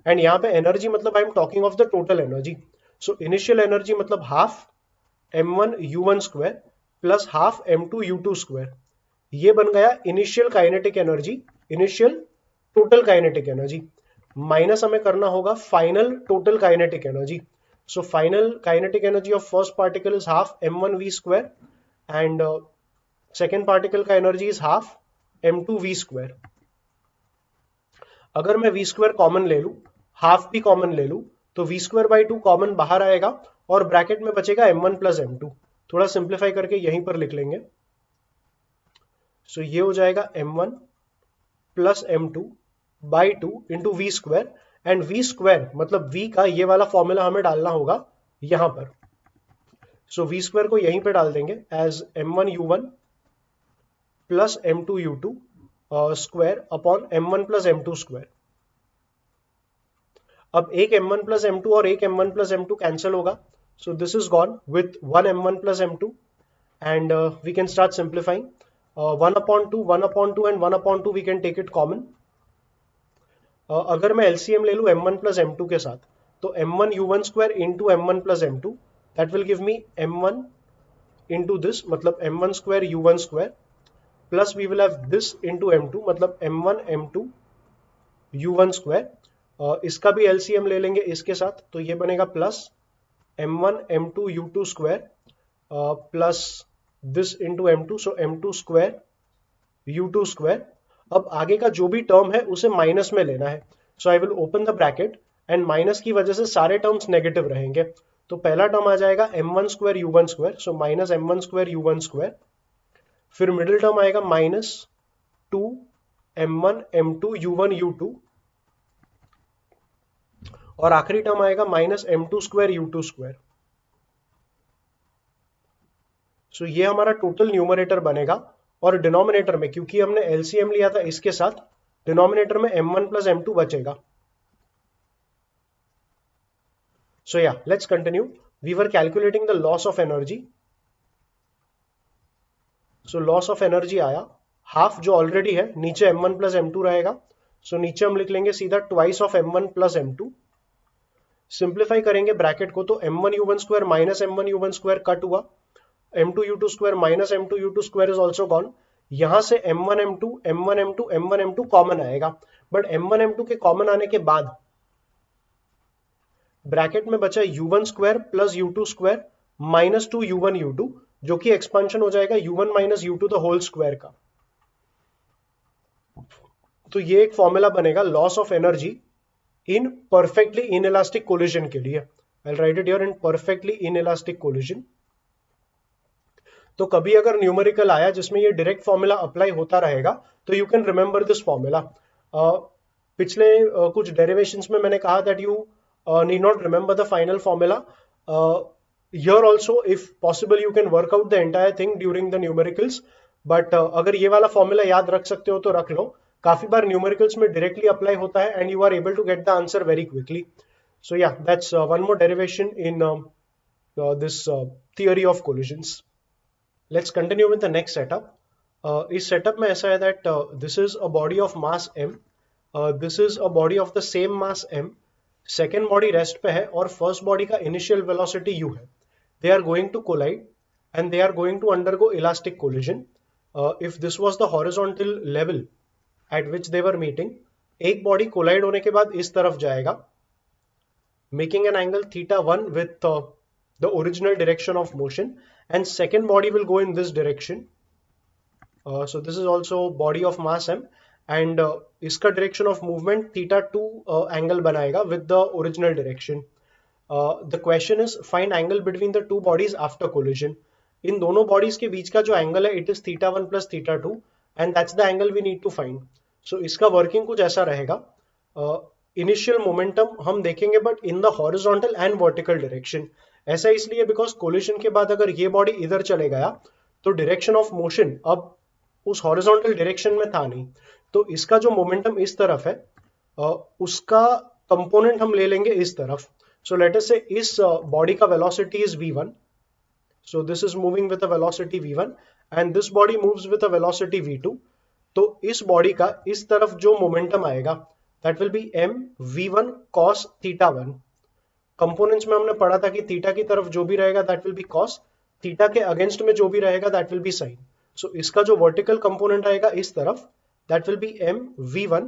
And यहां पे एनर्जी मतलब I am talking of the total energy. So initial energy मतलब half m1 u1 square plus half m2 u2 square. ये बन गया initial kinetic energy, initial total kinetic energy, minus हमें करना होगा final total kinetic energy. So final kinetic energy of first particle is half m1v square and second particle का energy is half m2v square. अगर मैं v स्क्वायर कॉमन ले लू, हाफ भी कॉमन ले लू, तो v स्क्वायर बाई 2 कॉमन बाहर आएगा और ब्रैकेट में बचेगा m1 प्लस m2. थोड़ा सिंप्लीफाई करके यहीं पर लिख लेंगे. सो ये हो जाएगा m1 plus m2 by 2 into V square. And V square मतलब v का ये वाला फॉर्मूला हमें डालना होगा यहां पर. सो वी स्क्वायर को यहीं पे डाल देंगे as m1 u1 plus m2 u2 square upon m1 plus m2 square. अब एक m1 प्लस m2 और एक m1 प्लस m2 कैंसिल होगा. So this is gone with 1 m1 plus m2 and we can start simplifying. 1 upon 2, 1 upon 2 and 1 upon 2 we can take it common. अगर मैं LCM ले लूं m1 plus m2 के साथ, तो m1 u1 square into m1 plus m2, that will give me m1 into this, मतलब m1 square u1 square, plus we will have this into m2, मतलब m1 m2 u1 square. इसका भी LCM ले लेंगे इसके साथ, तो ये बनेगा plus m1 m2 u2 square plus this into m2, so m2 square u2 square. अब आगे का जो भी टर्म है उसे माइनस में लेना है. So I will open the bracket and minus की वजह से सारे टर्म्स नेगेटिव रहेंगे. तो पहला टर्म आ जाएगा m1 square u1 square, so minus m1 square u1 square. फिर मिडिल टर्म आएगा minus 2 m1 m2 u1 u2 और आखिरी टर्म आएगा minus m2 square u2 square. सो ये हमारा टोटल न्यूमरेटर बनेगा और डिनोमिनेटर में क्योंकि हमने एलसीएम लिया था इसके साथ, डिनोमिनेटर में m1 प्लस m2 बचेगा. So yeah, let's continue. We were calculating the loss of energy. So loss of energy आया हाफ जो ऑलरेडी है, नीचे m1 प्लस m2 रहेगा. So नीचे हम लिख लेंगे सीधा twice of m1 plus m2. Simplify करेंगे ब्रैकेट को तो m1 u1 square minus m1 u1 square cut हुआ, m2 u2 square minus m2 u2 square is also gone. यहां से m1 m2 m1 m2 m1 m2 common आएगा, बट m1 m2 के कॉमन आने के बाद ब्रैकेट में बचा u1 square plus u2 square minus 2 u1 u2, जो कि एक्सपेंशन हो जाएगा u1 minus u2 the whole square का. तो ये एक फॉर्मूला बनेगा loss of energy in perfectly inelastic collision के लिए. I write it here in perfectly inelastic collision. तो कभी अगर न्यूमेरिकल आया जिसमें ये डायरेक्ट फॉर्मूला अप्लाई होता रहेगा तो you can remember this formula. पिछले कुछ डेरिवेशंस में मैंने कहा that you need not remember the final formula. Here also if possible you can work out the entire thing during the numericals, but अगर ये वाला फॉर्मूला याद रख सकते हो तो रख लो. काफी बार न्यूमेरिकल्स में डायरेक्टली अप्लाई होता है and you are able to get the answer very quickly. So yeah that's one more derivation in this theory of collisions. Let's continue with the next setup. इस setup में ऐसा है that this is a body of mass m, this is a body of the same mass m, second body rest पे है और first body का initial velocity u है. They are going to collide and they are going to undergo elastic collision. If this was the horizontal level at which they were meeting, एक body collide होने के बाद इस तरफ जाएगा, making an angle theta 1 with the original direction of motion, and second body will go in this direction. So this is also body of mass m and इसका direction of movement theta 2 angle बनाएगा with the original direction. The question is find angle between the two bodies after collision. इन दोनों bodies के बीच का जो angle है it is theta 1 plus theta 2 and that's the angle we need to find. So इसका working कुछ ऐसा रहेगा. Initial momentum हम देखेंगे but in the horizontal and vertical direction. ऐसा इसलिए बिकॉज कोलिशन के बाद अगर ये बॉडी इधर चले गया तो डायरेक्शन ऑफ मोशन अब उस हॉरिजॉन्टल डायरेक्शन में था नहीं, तो इसका जो मोमेंटम इस तरफ है उसका कंपोनेंट हम ले लेंगे इस तरफ. सो लेट अस से इस बॉडी का velocity is v1, so this is moving with a velocity v1 and this body moves with a velocity v2. तो इस बॉडी का इस तरफ जो मोमेंटम आएगा that will B m v1 cos theta 1. Components में हमने पढ़ा था कि थीटा की तरफ जो भी रहेगा that will B cos, theta के अगेंस्ट में जो भी रहेगा दैट विल बी साइन. सो इसका जो वर्टिकल कंपोनेंट आएगा इस तरफ that will B m v1,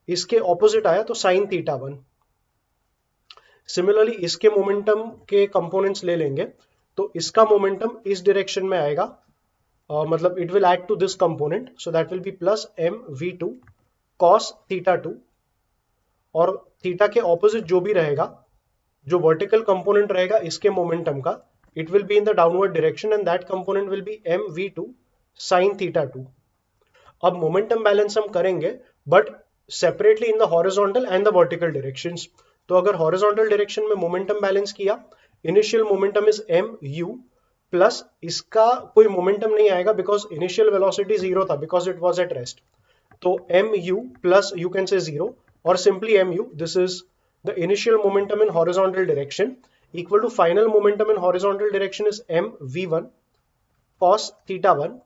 इसके ऑपोजिट आया तो साइन थीटा 1. सिमिलरली इसके मोमेंटम के कंपोनेंट्स ले लेंगे तो इसका मोमेंटम इस डायरेक्शन में आएगा, मतलब it will add to this component, so that will be plus m v2 cos theta 2, और थीटा के ऑपोजिट जो भी रहेगा, जो वर्टिकल कंपोनेंट रहेगा इसके मोमेंटम का, it will be in the downward direction and that component will be m v2 sin theta 2. अब मोमेंटम बैलेंस हम करेंगे but separately in the horizontal and the vertical directions. तो अगर हॉरिजॉन्टल डायरेक्शन में मोमेंटम बैलेंस किया, initial momentum is m u plus इसका कोई मोमेंटम नहीं आएगा बिकॉज इनिशियल वेलोसिटी 0 था because it was at rest. तो m u plus you can say 0 और simply m u, this is the initial momentum in horizontal direction equal to final momentum in horizontal direction is m v1 cos theta 1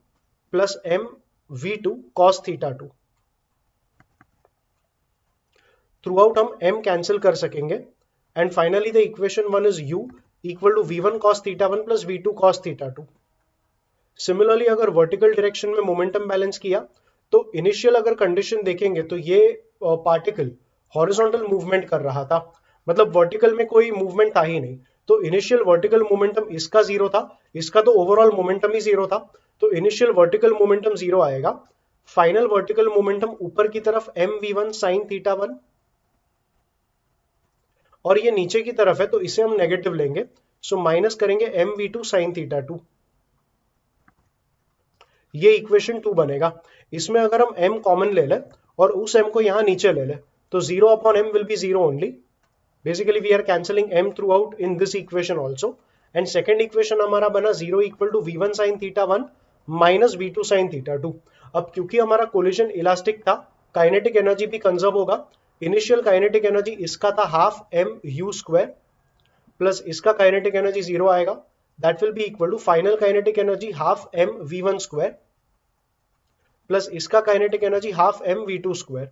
plus m v2 cos theta 2. Throughout हम m cancel कर सकेंगे and finally the equation 1 is u equal to v1 cos theta 1 plus v2 cos theta 2. Similarly अगर vertical direction में momentum balance किया तो initial अगर condition देखेंगे तो ये particle हॉरिजॉन्टल मूवमेंट कर रहा था, मतलब वर्टिकल में कोई मूवमेंट था ही नहीं. तो इनिशियल वर्टिकल मोमेंटम इसका 0 था, इसका तो ओवरऑल मोमेंटम ही 0 था, तो इनिशियल वर्टिकल मोमेंटम 0 आएगा. फाइनल वर्टिकल मोमेंटम ऊपर की तरफ m v1 sin थीटा 1 और ये नीचे की तरफ है तो इसे हम नेगेटिव लेंगे, सो माइनस करेंगे m v2 sin थीटा 2. ये इक्वेशन 2 बनेगा. इसमें अगर हम m कॉमन ले लें और उस m को यहां नीचे ले लें तो 0 upon m will be 0 only. Basically we are cancelling m throughout in this equation also. And second equation हमारा बना 0 equal to v1 sin theta 1 minus v2 sine theta 2। अब क्योंकि हमारा कोलिजन इलास्टिक था, काइनेटिक एनर्जी भी कंजर्व होगा। इनिशियल काइनेटिक एनर्जी इसका था half M U square plus इसका काइनेटिक एनर्जी 0 आएगा, that will be equal to final kinetic energy half M v1 square plus इसका kinetic energy half M v2 square.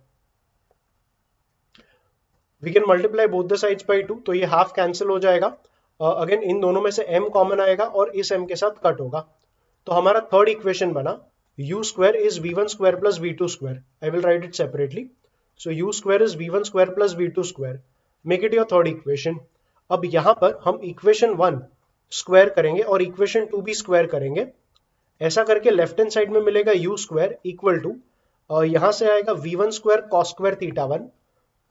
We can multiply both the sides by 2, तो ये हाफ कैंसिल हो जाएगा। अगेन इन दोनों में से m कॉमन आएगा और इस m के साथ कट होगा। तो हमारा थर्ड इक्वेशन बना u square is v1 square plus v2 square. I will write it separately. So u square is v1 square plus v2 square. Make it your third equation. अब यहां पर हम इक्वेशन 1 स्क्वायर करेंगे और इक्वेशन 2 भी स्क्वायर करेंगे। ऐसा करके लेफ्ट हैंड साइड में मिलेगा u स्क्वायर इक्वल टू यहां से आएगा v1 square cos square theta 1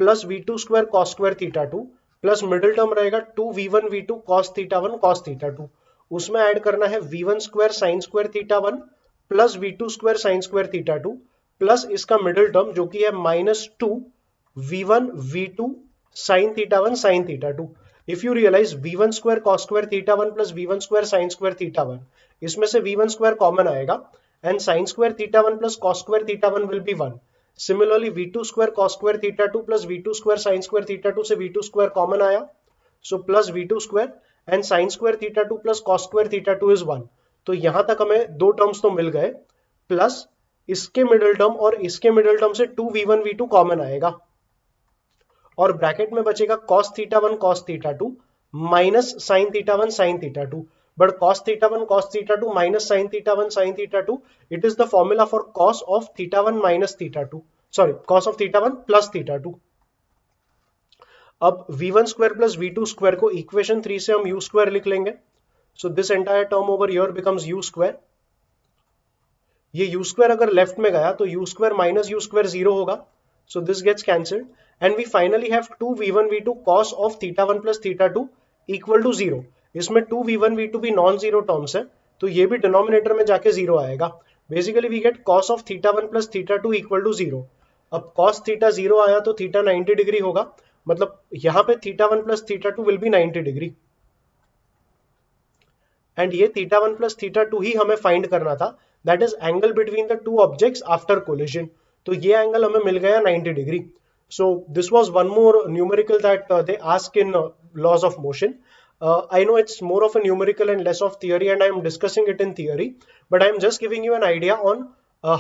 plus v2 square cos square theta 2 plus middle term रहेगा 2v1 v2 cos theta 1 cos theta 2। उसमें ऐड करना है v1 square sine square theta 1 plus v2 square sine square theta 2 plus इसका मिडिल टर्म जो कि है minus 2v1 v2 sine theta 1 sine theta 2। If you realise v1 square cos square theta 1 plus v1 square sine square theta 1, इसमें से v1 स्क्वायर कॉमन आएगा and sine square theta 1 plus cos square theta 1 will be 1। Similarly, v2 square cos square theta 2 plus v2 square sin square theta 2 से v2 square कॉमन आया, so plus v2 square and sin square theta 2 plus cos square theta 2 is 1। तो यहां तक हमें दो टर्म्स तो मिल गए, प्लस इसके मिडिल टर्म और इसके मिडिल टर्म से 2v1 v2 कॉमन आएगा और ब्रैकेट में बचेगा cos theta 1 cos theta 2 minus sin theta 1 sin theta 2। But cos theta 1 cos theta 2 minus sin theta 1 sin theta 2, it is the formula for cos of theta 1 minus theta 2, sorry cos of theta 1 plus theta 2। अब v1 square plus v2 square को इक्वेशन 3 से हम u square लिख लेंगे। So this entire term over here becomes u square। ये u square अगर लेफ्ट में गया तो u square minus u square 0 होगा, so this gets cancelled and we finally have 2v1 v2 cos of theta 1 plus theta 2 equal to 0। इसमें 2v1 v2 भी नॉन जीरो टर्म्स है, तो ये भी डिनोमिनेटर में जाके 0 आएगा। Basically we get cos of theta 1 plus theta 2 equal to 0। अब cos थीटा 0 आया तो थीटा 90 डिग्री होगा, मतलब यहां पे theta 1 plus theta 2 will be 90 degree and ये थीटा 1 प्लस थीटा 2 ही हमें फाइंड करना था, that is angle between the two objects after collision. तो ये एंगल हमें मिल गया 90 degree. So this was one more numerical that they ask in laws of motion. I know it's more of a numerical and less of theory, and I am discussing it in theory, but I am just giving you an idea on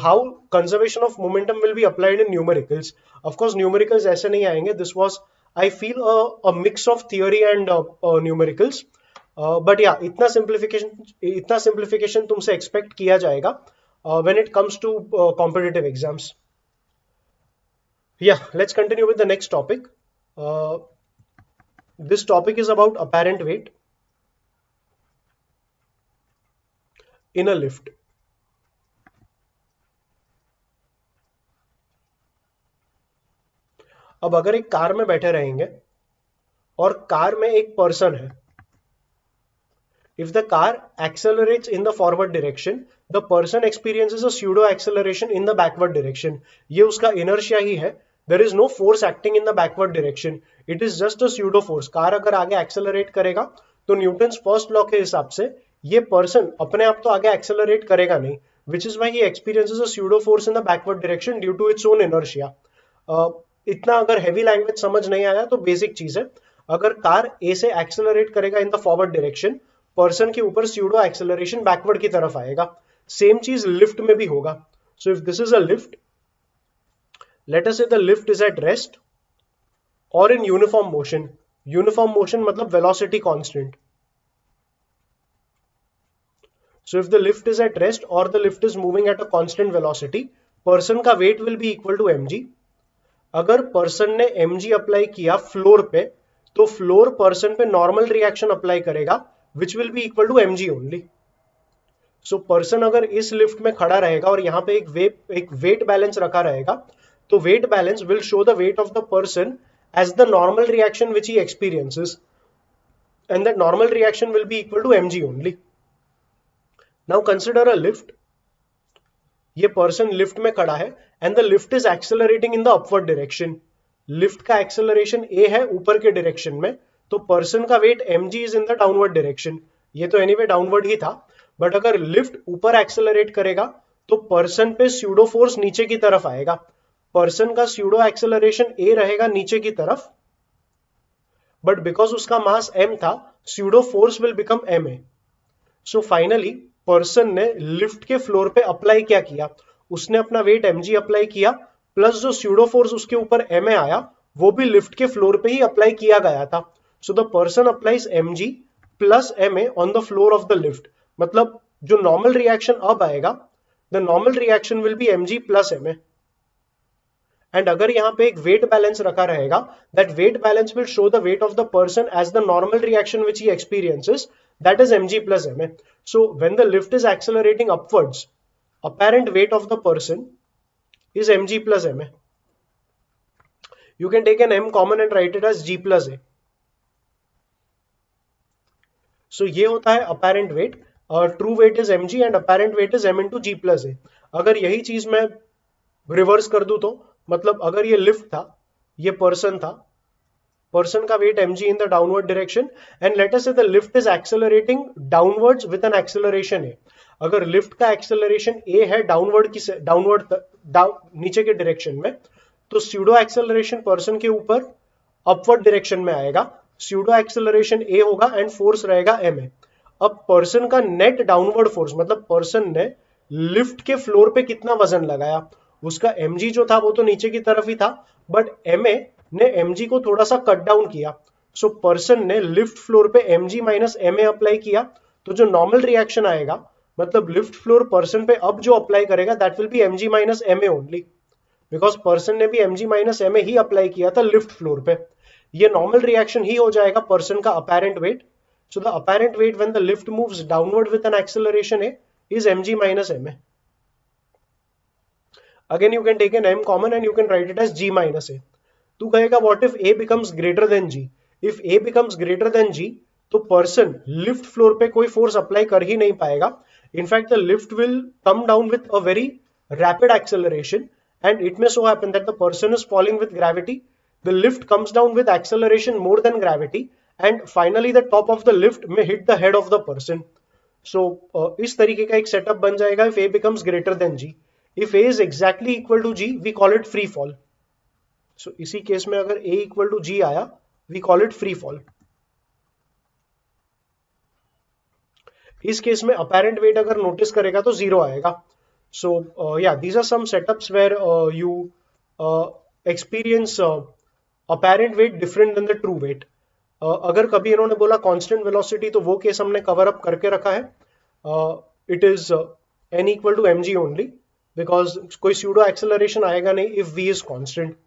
how conservation of momentum will be applied in numericals. Of course, numericals ऐसे नहीं आएंगे. This was, I feel, a mix of theory and numericals. But yeah, इतना simplification तुमसे expect किया जाएगा when it comes to competitive exams. Yeah, let's continue with the next topic. This topic is about apparent weight in a lift. अब अगर एक कार में बैठे रहेंगे और कार में एक पर्सन है, if the car accelerates in the forward direction, the person experiences a pseudo acceleration in the backward direction. ये उसका inertia ही है, there is no force acting in the backward direction, it is just a pseudo force। Car अगर आगे accelerate करेगा तो न्यूटन्स फर्स्ट लॉ के हिसाब से ये पर्सन अपने आप तो आगे एक्सेलरेट करेगा नहीं, which is why he experiences a pseudo force in the backward direction due to its own inertia। इतना अगर हेवी लैंग्वेज समझ नहीं आया तो बेसिक चीज है, अगर कार ए से एक्सेलरेट करेगा in the forward direction, person के ऊपर स्यूडो एक्सेलरेशन बैकवर्ड की तरफ आएगा। सेम चीज लिफ्ट में भी होगा। So if this is a lift, let us say the lift is at rest और in uniform motion. Uniform motion मतलब velocity constant. So if the lift is at rest or the lift is moving at a constant velocity, person का weight will be equal to mg। अगर person ने mg अप्लाई किया फ्लोर पे, तो फ्लोर पर्सन पे नॉर्मल रिएक्शन अप्लाई करेगा which will be equal to mg only. So person अगर इस लिफ्ट में खड़ा रहेगा और यहाँ पे एक वेट बैलेंस रखा रहेगा, तो weight balance will show the weight of the person as the normal reaction which he experiences and that normal reaction will be equal to mg only. Now consider a lift. ये पर्सन लिफ्ट में खड़ा है and the lift is accelerating in the upward direction. Lift का एक्सेलरेशन ए है ऊपर के डायरेक्शन में, तो पर्सन का weight mg is in the downward direction. ये तो एनीवे डाउनवर्ड ही था, बट अगर लिफ्ट ऊपर एक्सेलरेट करेगा तो पर्सन पे स्यूडो फोर्स नीचे की तरफ आएगा, पर्सन का स्यूडो एक्सेलरेशन ए रहेगा नीचे की तरफ, बट बिकॉज उसका मास m था, pseudo force will become ma. So finally person ने लिफ्ट के फ्लोर पे अप्लाई क्या किया, उसने अपना वेट mg अप्लाई किया, प्लस जो स्यूडो फोर्स उसके ऊपर ma आया वो भी लिफ्ट के फ्लोर पे ही अप्लाई किया गया था. So the person applies mg plus ma on the floor of the lift. मतलब जो नॉर्मल रिएक्शन अब आएगा, the normal reaction will be mg plus ma. And अगर यहाँ पे एक वेट बैलेंस रखा रहेगा, that weight balance will show the weight of the person as the normal reaction which he experiences, that is mg plus ma. So when the lift is accelerating upwards, apparent weight of the person is mg plus ma. You can take an m common and write it as g plus a. So ये होता है apparent weight. True weight is mg and apparent weight is m into g plus a. अगर यही चीज मैं रिवर्स कर दूं तो मतलब अगर ये लिफ्ट था, ये पर्सन था, पर्सन का weight mg in the downward direction and let us say the lift is accelerating downwards with an acceleration a. अगर लिफ्ट का एक्सेलरेशन a है डाउनवर्ड नीचे के डायरेक्शन में, तो स्यूडो एक्सेलरेशन पर्सन के ऊपर अपवर्ड डायरेक्शन में आएगा, स्यूडो एक्सेलरेशन a होगा एंड फोर्स रहेगा ma. अब पर्सन का नेट डाउनवर्ड फोर्स मतलब पर्सन ने लिफ्ट के फ्लोर पे कितना वजन लगाया, उसका mg जो था वो तो नीचे की तरफ ही था, बट ma ने mg को थोड़ा सा कट डाउन किया. सो पर्सन ने लिफ्ट फ्लोर पे mg माइनस ma अप्लाई किया, तो जो नॉर्मल रिएक्शन आएगा मतलब लिफ्ट फ्लोर पर्सन पे अब जो अप्लाई करेगा that will be mg minus ma only, because person ने भी mg माइनस ma ही अप्लाई किया था लिफ्ट फ्लोर पे. ये नॉर्मल रिएक्शन ही हो जाएगा पर्सन का apparent wait. So the apparent wait when the lift moves downward with an acceleration a is mg minus ma. Again you can take an m common and you can write it as g minus a. तू कहेगा what if a becomes greater than g? If a becomes greater than g, तो पर्सन लिफ्ट फ्लोर पे कोई फोर्स अप्लाई कर ही नहीं पाएगा. In fact the lift will come down with a very rapid acceleration and it may so happen that the person is falling with gravity. The lift comes down with acceleration more than gravity and finally the top of the lift में hit the head of the person. So इस तरीके का एक सेटअप बन जाएगा if a becomes greater than g. If a is exactly equal to g, we call it free fall. So इसी केस में अगर a equal to g आया, we call it free fall. इस केस में apparent weight अगर नोटिस करेगा तो 0 आएगा. So yeah, these are some setups where you experience apparent weight different than the true weight. अगर कभी इन्होंने बोला constant velocity तो वो केस हमने कवर अप करके रखा है. It is n equal to mg only because कोई pseudo acceleration आएगा नहीं if v is constant.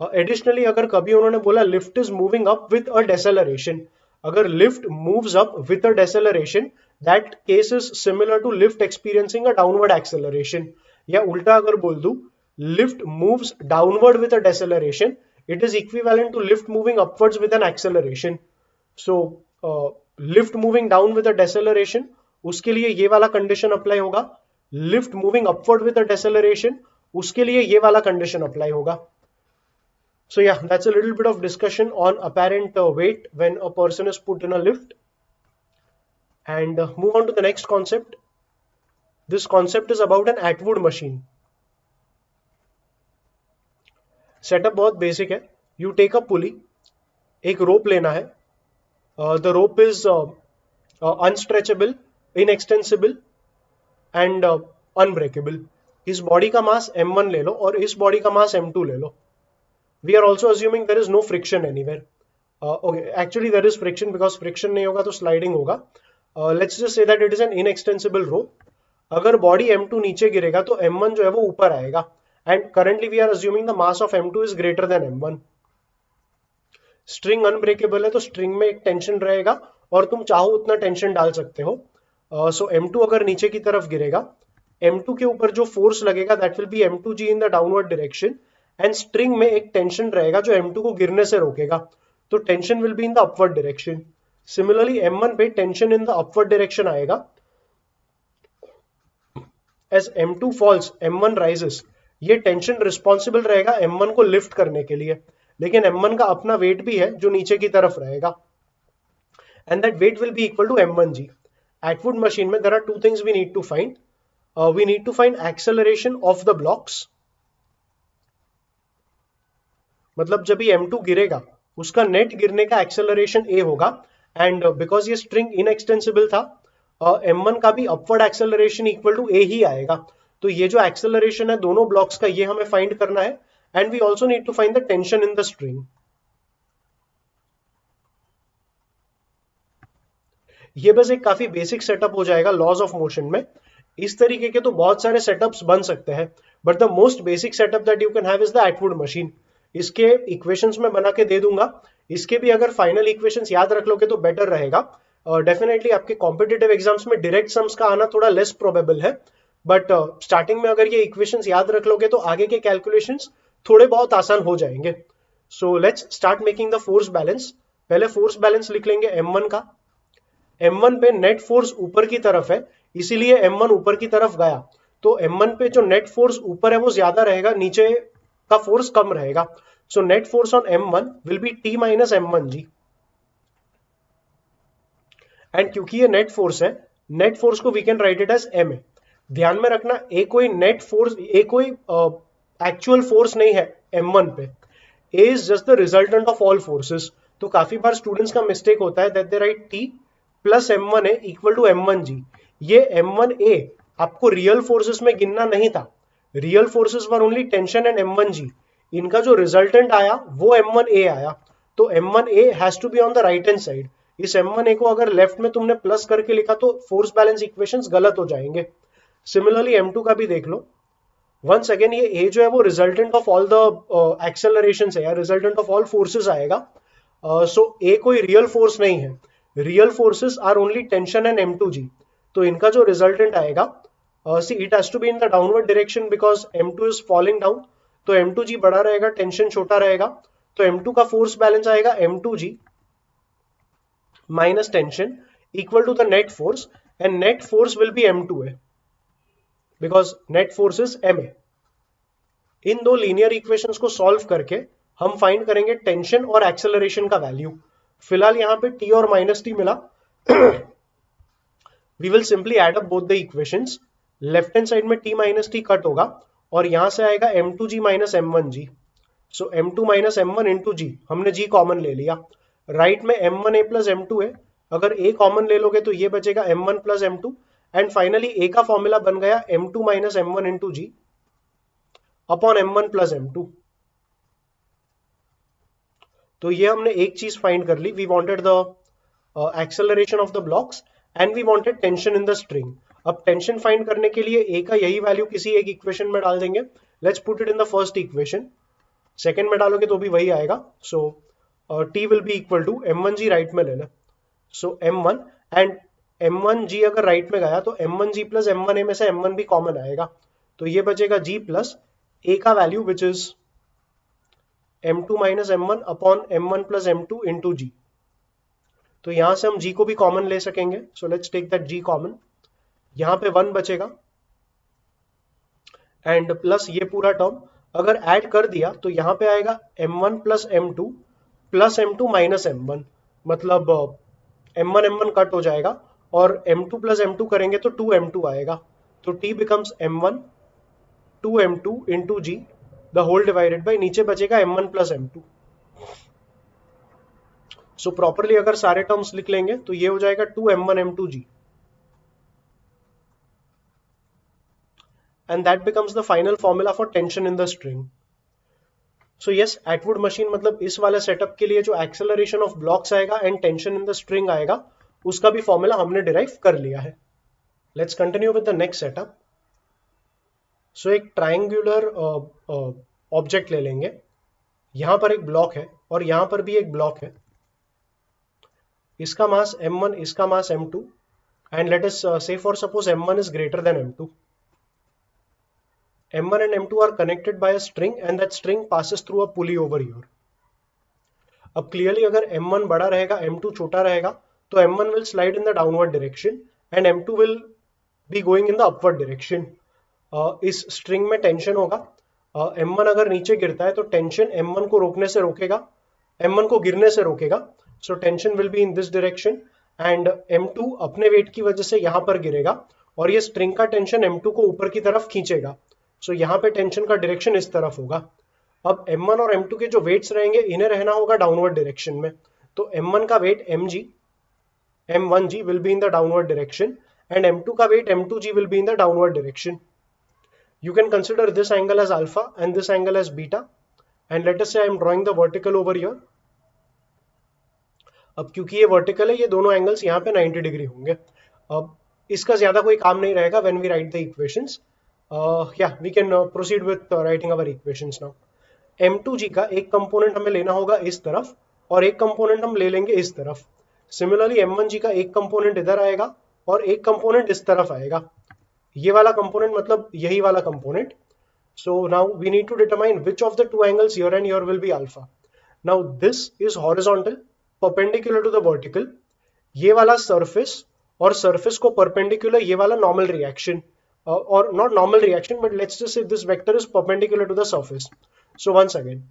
Additionally अगर कभी उन्होंने बोला lift is moving up with a deceleration, अगर lift moves up with a deceleration that case is similar to lift experiencing a downward acceleration. या उल्टा अगर बोल दूं lift moves downward with a deceleration, it is equivalent to lift moving upwards with an acceleration. So lift moving down with a deceleration, उसके लिए ये वाला कंडीशन अप्लाई होगा. Lift moving upward with a deceleration, उसके लिए ये वाला कंडीशन अप्लाई होगा. So yeah, that's a little bit of discussion on apparent weight when a person is put in a lift. And move on to the next concept. This concept is about an Atwood machine. Setup बहुत basic है. You take a pulley, एक rope लेना है. The rope is unstretchable, inextensible and unbreakable. इस बॉडी का मास m1 ले लो और इस बॉडी का मास m2 ले लो. We are also assuming there is no friction anywhere. Okay, actually there is friction because friction नहीं होगा तो sliding होगा. Let's just say that it is an inextensible rope. अगर body m2 नीचे गिरेगा तो m1 जो है वो ऊपर आएगा. And currently we are assuming the mass of m2 is greater than m1. String unbreakable है तो string में एक tension रहेगा और तुम चाहो उतना tension डाल सकते हो. So m2 अगर नीचे की तरफ गिरेगा, m2 के ऊपर जो force लगेगा that will be m2g in the downward direction. And string में एक टेंशन रहेगा जो m2 को गिरने से रोकेगा, तो tension will be in the upward direction. Similarly m1 पे tension in the upward direction आएगा. As m2 falls m1 rises, ये टेंशन रिस्पॉन्सिबल रहेगा m1 को लिफ्ट करने के लिए, लेकिन m1 का अपना वेट भी है जो नीचे की तरफ रहेगा. And that weight will be equal to m1g. Atwood machine में there are two things we need to find. We need to find acceleration of the blocks. मतलब जब ये M2 गिरेगा उसका नेट गिरने का एक्सेलरेशन A होगा, एंड बिकॉज ये स्ट्रिंग इनएक्सटेंसिबल था, M1 का भी upward acceleration equal to A ही आएगा. तो ये जो एक्सेलरेशन है दोनों ब्लॉक्स का ये हमें फाइंड करना है, and we also need to find the tension in the string. ये बस एक काफी बेसिक सेटअप हो जाएगा लॉज ऑफ मोशन में. इस तरीके के तो बहुत सारे सेटअप्स बन सकते हैं, but the most basic setup that you can have is the Atwood machine. इसके इक्वेशंस में बना के दे दूंगा, इसके भी अगर फाइनल इक्वेशंस याद रख लोगे तो बेटर रहेगा. डेफिनेटली आपके कॉम्पिटिटिव एग्जाम्स में डायरेक्ट सम्स का आना थोड़ा लेस प्रोबेबल है, बट स्टार्टिंग में अगर ये इक्वेशंस याद रख लोगे तो आगे के कैलकुलेशंस थोड़े बहुत आसान हो जाएंगे. So let's start making the force balance. पहले फोर्स बैलेंस लिख लेंगे M1 का. M1 पे नेट फोर्स ऊपर की तरफ है, इसीलिए M1 ऊपर की तरफ गया. तो M1 पे जो नेट फोर्स ऊपर है वो ज्यादा रहेगा, नीचे का फोर्स कम रहेगा. So net force on M1 will be T minus M1G. And क्योंकि ये नेट फोर्स है, नेट फोर्स को we can write it as M. ध्यान में रखना ए कोई नेट फोर्स, ए कोई एक्चुअल फोर्स नहीं है M1 पे. A is just the resultant of all forces. तो काफी बार स्टूडेंट्स का मिस्टेक होता है that they write T plus M1A equal to M1G. ये M1A आपको रियल फोर्सेस में गिनना नहीं था. Real forces were only tension and M1G. इनका जो रिजल्टेंट आया वो M1A आया. तो M1A has to be on the right hand side. इस M1A को अगर लेफ्ट में तुमने प्लस करके लिखा तो फोर्स बैलेंस इक्वेशंस गलत हो जाएंगे. सिमिलरली M2 का भी देख लो. वंस अगेन ये A जो है वो resultant of all the accelerations है या रिजल्टेंट ऑफ ऑल फोर्सेस आएगा. सो A कोई रियल फोर्स नहीं है. Real forces are only tension and M2G. तो इनका जो रिजल्टेंट आएगा, see it has to be in the downward direction because M2 is falling down. तो M2G बड़ा रहेगा, टेंशन छोटा रहेगा. तो M2 का फोर्स बैलेंस आएगा M2G minus tension equal to the net force, and net force will be M2A because net force is MA. इन दो लीनियर इक्वेशंस को सॉल्व करके हम फाइंड करेंगे टेंशन और एक्सेलरेशन का वैल्यू. फिलहाल यहां पे T और माइनस T मिला. We will simply add up both the equations. Left hand side में T माइनस T कट होगा और यहां से आएगा M2G minus M1G. So M2 minus M1 into G, हमने G कॉमन ले लिया. राइट में M1A प्लस M2 है, अगर A कॉमन ले लोगे तो ये बचेगा M1 plus M2. And finally A का फॉर्मूला बन गया M2 minus M1 into G upon M1 plus M2. तो ये हमने एक चीज फाइंड कर ली. We wanted the acceleration of the blocks and we wanted tension in the string. अब टेंशन फाइंड करने के लिए A का यही वैल्यू किसी एक इक्वेशन में डाल देंगे. Let's put it in the first equation. Second में डालोगे तो भी वही आएगा. So T will be equal to M1G right में लेना. सो M1 एंड M1G अगर राइट में गया तो M1G प्लस M1A में से M1 भी कॉमन आएगा. तो ये बचेगा G प्लस A का value which is M2 minus M1 upon M1 plus M2 into G. तो यहां से हम G को भी कॉमन ले सकेंगे. So let's take that G common. यहां पे 1 बचेगा एंड प्लस ये पूरा टर्म अगर ऐड कर दिया तो यहां पे आएगा M1 plus M2 plus M2 minus M1. मतलब M1 M1 कट हो जाएगा और M2 प्लस M2 करेंगे तो 2M2 आएगा. तो T becomes M1 2M2 into G the whole divided by नीचे बचेगा M1 प्लस M2. सो प्रॉपरली अगर सारे टर्म्स लिख लेंगे तो ये हो जाएगा 2M1 M2G and that becomes the final formula for tension in the string. So yes, Atwood machine मतलब इस वाले सेटअप के लिए जो एक्सेलरेशन ऑफ ब्लॉक्स आएगा and tension in the string आएगा उसका भी फॉर्मूला हमने डिराइव कर लिया है. Let's continue with the next setup. So एक ट्रायंगुलर ऑब्जेक्ट ले लेंगे. यहां पर एक ब्लॉक है और यहां पर भी एक ब्लॉक है. इसका मास M1, इसका मास M2 एंड लेट अस से for suppose M1 is greater than M2. M1 and M2 are connected by a string and that string passes through a pulley over here. अब clearly अगर M1 बड़ा रहेगा M2 छोटा रहेगा तो M1 will slide in the downward direction and M2 will be going in the upward direction. इस string में टेंशन होगा. M1 अगर नीचे गिरता है तो टेंशन M1 को रोकने से रोकेगा, M1 को गिरने से रोकेगा. So tension will be in this direction and M2 अपने वेट की वजह से यहां पर गिरेगा और ये स्ट्रिंग का टेंशन M2 को ऊपर की तरफ खींचेगा। सो यहाँ पे टेंशन का डायरेक्शन इस तरफ होगा। अब M1 और M2 के जो वेट्स रहेंगे इन्हें रहना होगा डाउनवर्ड डायरेक्शन में। तो M1 का wait M1G will be in the downward direction and M2 का weight M2G will be in the downward direction. You can consider this angle as alpha and this angle as beta, and let us say I am drawing the vertical over here. अब क्योंकि ये वर्टिकल है, ये दोनों एंगल्स यहाँ पे 90 डिग्री होंगे। अब इसका ज्यादा कोई काम नहीं रहेगा when we write the equations. Yeah we can proceed with writing our equations now. M2G का एक कंपोनेंट हमें लेना होगा इस तरफ और एक कंपोनेंट हम ले लेंगे इस तरफ। सिमिलरली M1G का एक कंपोनेंट इधर आएगा और एक कंपोनेंट इस तरफ आएगा। ये वाला कंपोनेंट मतलब यही वाला component. So now we need to determine which of the two angles here and here will be alpha. Now this is horizontal perpendicular to the vertical. ये वाला surface और surface को perpendicular ये वाला normal reaction or not normal reaction, but let's just say this vector is perpendicular to the surface. So once again,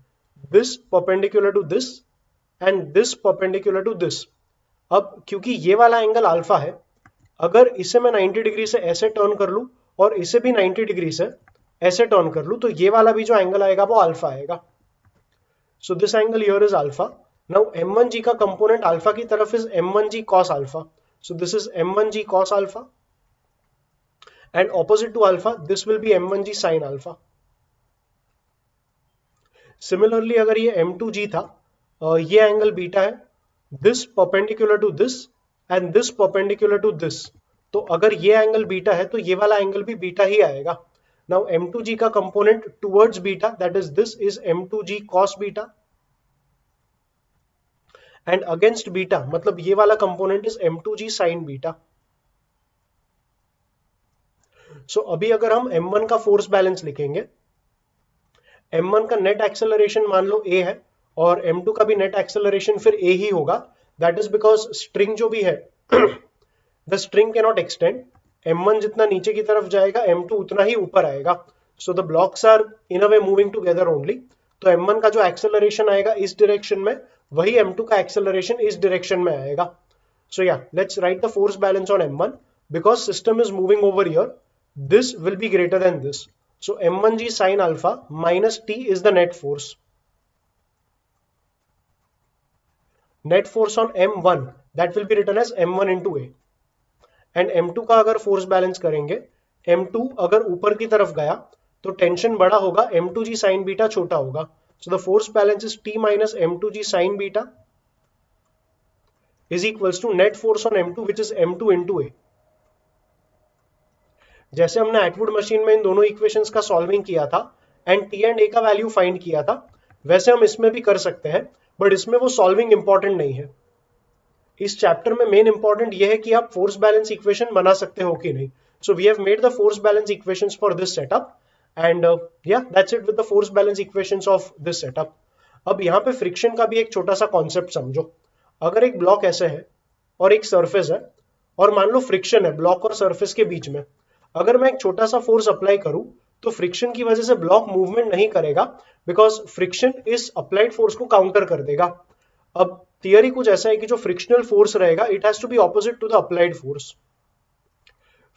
this perpendicular to this and this perpendicular to this. अब क्योंकि ये वाला एंगल अल्फा है, अगर इसे मैं 90 डिग्री से ऐसे टर्न कर लूं और इसे भी 90 डिग्री से ऐसे टर्न कर लूं तो ये वाला भी जो एंगल आएगा वो अल्फा आएगा। So this angle here is alpha. Now M1G का कंपोनेंट अल्फा की तरफ is M1G cos alpha. So this is M1G cos alpha and opposite to alpha this will be M1G sin alpha. Similarly अगर ये M2G था, ये एंगल बीटा है, this perpendicular to this and this perpendicular to this. तो अगर ये एंगल बीटा है तो ये वाला एंगल भी बीटा ही आएगा। नाउ M2G का component towards beta, that is this is M2G cos beta and against beta मतलब ये वाला component is M2G sin beta. So अभी अगर हम M1 का फोर्स बैलेंस लिखेंगे, M1 का नेट एक्सेलरेशन मान लो a है और M2 का भी नेट एक्सेलरेशन फिर a ही होगा। दैट इज बिकॉज स्ट्रिंग जो भी है the string can not extend. M1 जितना नीचे की तरफ जाएगा M2 उतना ही ऊपर आएगा। So the blocks are in a way moving together only. तो M1 का जो एक्सेलरेशन आएगा इस डायरेक्शन में, वही M2 का एक्सेलरेशन इस डायरेक्शन में आएगा। सो या let's write the force balance on M1 because system is moving over here, this will be greater than this. So M1G sin alpha minus T is the net force. Net force on M1 that will be written as M1 into A. And M2 का अगर फोर्स बैलेंस करेंगे, M2 अगर ऊपर की तरफ गया तो टेंशन बड़ा होगा, M2G sin बीटा छोटा होगा। So the force balance is T minus M2G sin beta is equals to net force on M2 which is M2 into A. जैसे हमने एटवुड मशीन में इन दोनों इक्वेशंस का सॉल्विंग किया था एंड टी एंड ए का वैल्यू फाइंड किया था, वैसे हम इसमें भी कर सकते हैं, बट इसमें वो सॉल्विंग इंपॉर्टेंट नहीं है। इस चैप्टर में मेन इंपॉर्टेंट ये है कि आप फोर्स बैलेंस इक्वेशन बना सकते हो कि नहीं। So we have made the force balance equations for this setup and yeah that's it with the force balance equations of this setup. अब यहाँ पे फ्रिक्शन का भी एक छोटा सा कॉन्सेप्ट समझो। अगर एक ब्लॉक ऐसे है और एक सरफेस है और मान लो फ्रिक्शन है ब्लॉक और सरफेस के बीच में, अगर मैं एक छोटा सा फोर्स अप्लाई करूं तो फ्रिक्शन की वजह से ब्लॉक मूवमेंट नहीं करेगा बिकॉज फ्रिक्शन इस अप्लाइड फोर्स को काउंटर कर देगा। अब थियरी कुछ ऐसा है कि जो फ्रिक्शनल फोर्स रहेगा it has to be opposite to the applied force.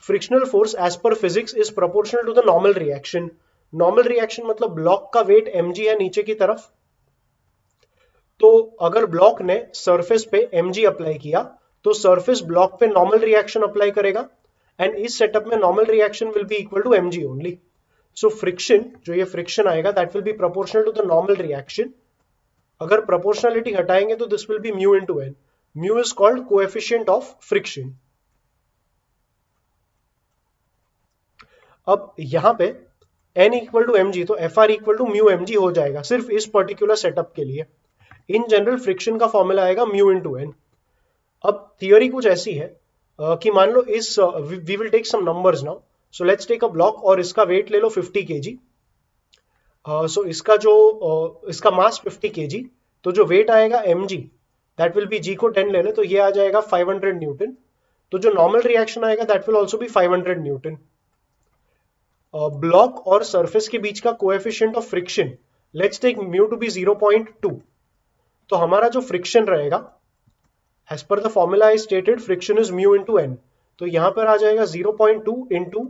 Frictional force as per physics is proportional to the normal reaction. Normal reaction मतलब ब्लॉक का वेट mg है नीचे की तरफ, तो अगर ब्लॉक ने सरफेस पे mg अप्लाई किया तो सरफेस ब्लॉक पे नॉर्मल रिएक्शन अप्लाई करेगा एंड इस सेटअप में normal reaction will be equal to mg only. So friction, जो ये फ्रिक्शन आएगा that will be proportional to the normal reaction. अगर प्रोपोर्शनलिटी हटाएंगे तो this will be mu into n। Mu is called coefficient of friction. अब यहां पे n इक्वल टू mg तो fr equal to mu mg हो जाएगा सिर्फ इस पर्टिकुलर सेटअप के लिए। इन जनरल फ्रिक्शन का फॉर्मूला आएगा म्यू इनटू n। अब थियोरी कुछ ऐसी है कि मान लो इस we will take some numbers now. So let's take a block और इसका वेट ले लो 50 kg। सो इसका जो इसका मास 50 kg, तो जो वेट आएगा mg that will B g को 10 ले ले तो ये आ जाएगा 500 न्यूटन। तो जो नॉर्मल रिएक्शन आएगा that will also be 500 newton. Block और सरफेस के बीच का coefficient of friction let's take mu to be 0.2। तो हमारा जो फ्रिक्शन रहेगा as per the formula I stated friction is mu into N, तो यहां पर आ जाएगा 0.2 into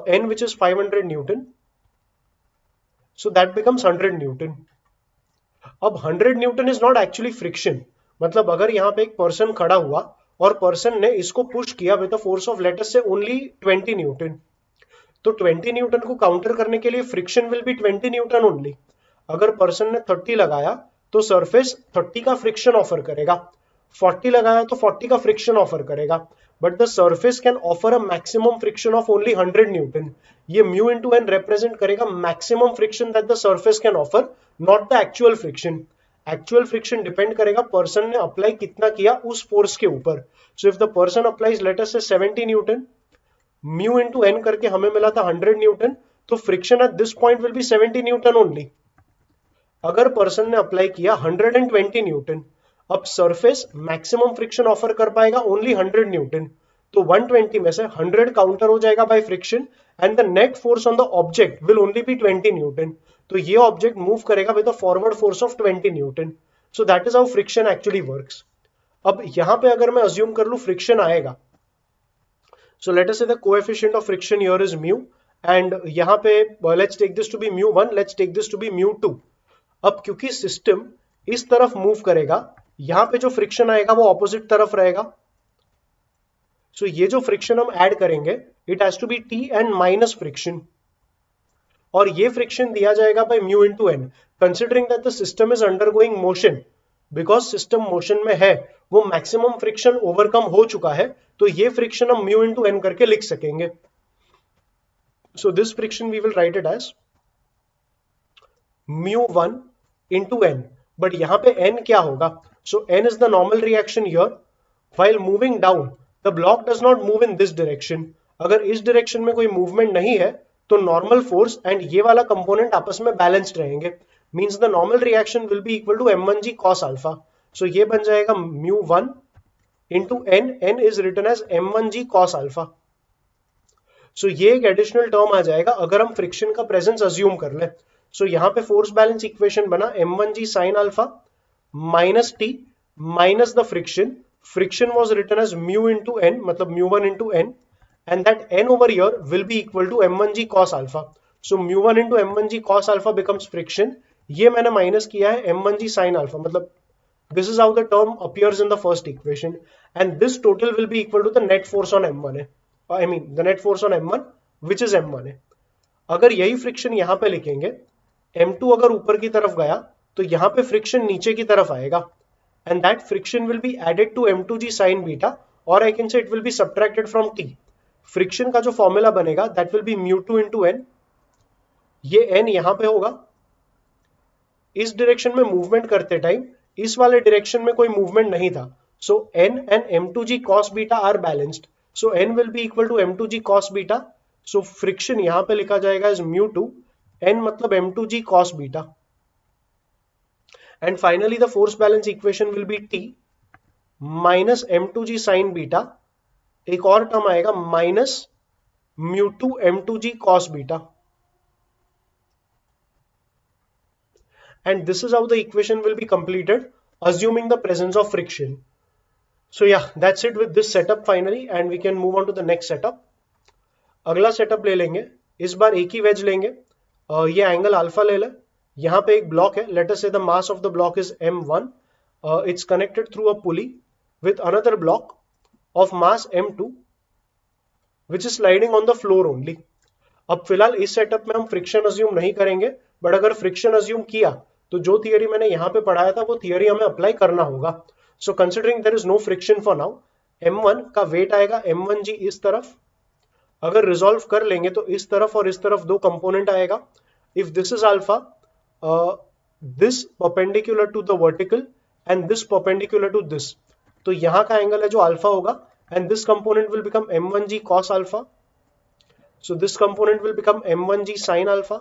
N which is 500 newton, so that becomes 100 newton. अब 100 newton is not actually friction, मतलब अगर यहाँ पे एक पर्सन खड़ा हुआ और पर्सन ने इसको पुश किया with the force of late us से ओनली 20 न्यूटन, तो 20 न्यूटन को काउंटर करने के लिए friction will be 20 Newton only. अगर पर्सन ने 30 लगाया तो सरफेस 30 का फ्रिक्शन ऑफर करेगा, 40 लगाया तो 40 का फ्रिक्शन ऑफर करेगा, but the surface can offer a maximum friction of only 100 Newton. ये म्यू इंटू एन रिप्रेजेंट करेगा maximum friction that the surface can offer, not the actual friction. Actual friction depend करेगा पर्सन ने अप्लाई कितना किया उस फोर्स के ऊपर। So if the person applies late us से 70 न्यूटन, म्यू इंटू एन करके हमें मिला था 100 न्यूटन, तो friction eight this point will be 70 Newton only. अगर पर्सन ने अप्लाई किया 120 न्यूटन, अब सरफेस मैक्सिमम फ्रिक्शन ऑफर कर पाएगा ओनली 100 न्यूटन, तो 120 में से 100 काउंटर हो जाएगा by friction and the net force on the object will only be 20 newton. तो ये ऑब्जेक्ट मूव करेगा with a forward force of 20 newton. So that is how friction actually works. अब यहां पे अगर मैं अज्यूम कर लूं फ्रिक्शन आएगा, so let us say the coefficient of friction here is mu, and यहाँ पे let's take this to be mu1, let's take this to be mu2। अब क्योंकि सिस्टम इस तरफ मूव करेगा, यहां पे जो फ्रिक्शन आएगा वो ऑपोजिट तरफ रहेगा, सो ये जो फ्रिक्शन हम ऐड करेंगे it has to be T and minus friction, और ये फ्रिक्शन दिया जाएगा by mu into N, considering that the system is undergoing motion. Because system motion में है, वो मैक्सिमम फ्रिक्शन ओवरकम हो चुका है, तो ये फ्रिक्शन हम म्यू इनटू एन करके लिख सकेंगे। So this friction we will write it as mu1 into n, but यहां पे n क्या होगा? सो n is the normal reaction here. While moving down, the block does not move in this direction. अगर इस डायरेक्शन में कोई मूवमेंट नहीं है तो नॉर्मल फोर्स एंड ये वाला कंपोनेंट आपस में बैलेंस्ड रहेंगे, means the normal reaction will be equal to m1g cos alpha. So ये बन जाएगा mu1 into n, n is written as m1g cos alpha. So ये एक एडिशनल टर्म आ जाएगा अगर हम फ्रिक्शन का प्रेजेंस अज्यूम कर ले। सो यहां पे फोर्स बैलेंस इक्वेशन बना m1g sin alpha minus T minus the friction, friction was written as mu into N, मतलब mu1 into n, and that n over here will be equal to m1g cos alpha. So mu1 into m1g cos alpha becomes friction, ये मैंने माइनस किया है m1g sin अल्फा, मतलब this is how the term appears in the first equation, and this total will be equal to the net force on m1 है, I mean the net force on m1 which is m1 है। अगर यही फ्रिक्शन यहां पे लिखेंगे, m2 अगर ऊपर की तरफ गया तो यहां पे फ्रिक्शन नीचे की तरफ आएगा, and that friction will be added to m2g sin beta, or I can say it will be subtracted from t। Friction का जो फॉर्मूला बनेगा that will be mu2 into n, ये n यहां पे होगा, इस डायरेक्शन में मूवमेंट करते टाइम इस वाले डायरेक्शन में कोई मूवमेंट नहीं था, so n and m2g cos beta are balanced, so n will be equal to m2g cos beta। So friction यहां पे लिखा जाएगा एज mu2, n मतलब m2g cos beta, and finally the force balance equation will be t minus m2g sin beta, एक और टर्म आएगा minus mu2 m2g cos beta, and this is how the equation will be completed assuming the presence of friction। So yeah, that's it with this setup finally, and we can move on to the next setup। अगला सेटअप ले लेंगे, इस बार एक ही वेज लेंगे, ये एंगल अल्फा ले ले, यहाँ पे एक ब्लॉक है, let us say the mass of the block is m1, it's connected through a pulley with another block of mass m2 which is sliding on the floor only. अब फिलहाल इस सेटअप में हम फ्रिक्शन अज्यूम नहीं करेंगे, बट अगर फ्रिक्शन अज्यूम किया तो जो थियरी मैंने यहाँ पे पढ़ाया था वो थियरी हमें अप्लाई करना होगा। So considering there is no friction for now, m1 का वेट आएगा m1g इस तरफ, अगर रिजॉल्व कर लेंगे तो इस तरफ और इस तरफ दो कंपोनेंट आएगा। If this is alpha, this perpendicular to the vertical and this perpendicular to this, तो यहां का एंगल है जो अल्फा होगा, and this component will become m1g cos alpha, so this component will become m1g sin alpha।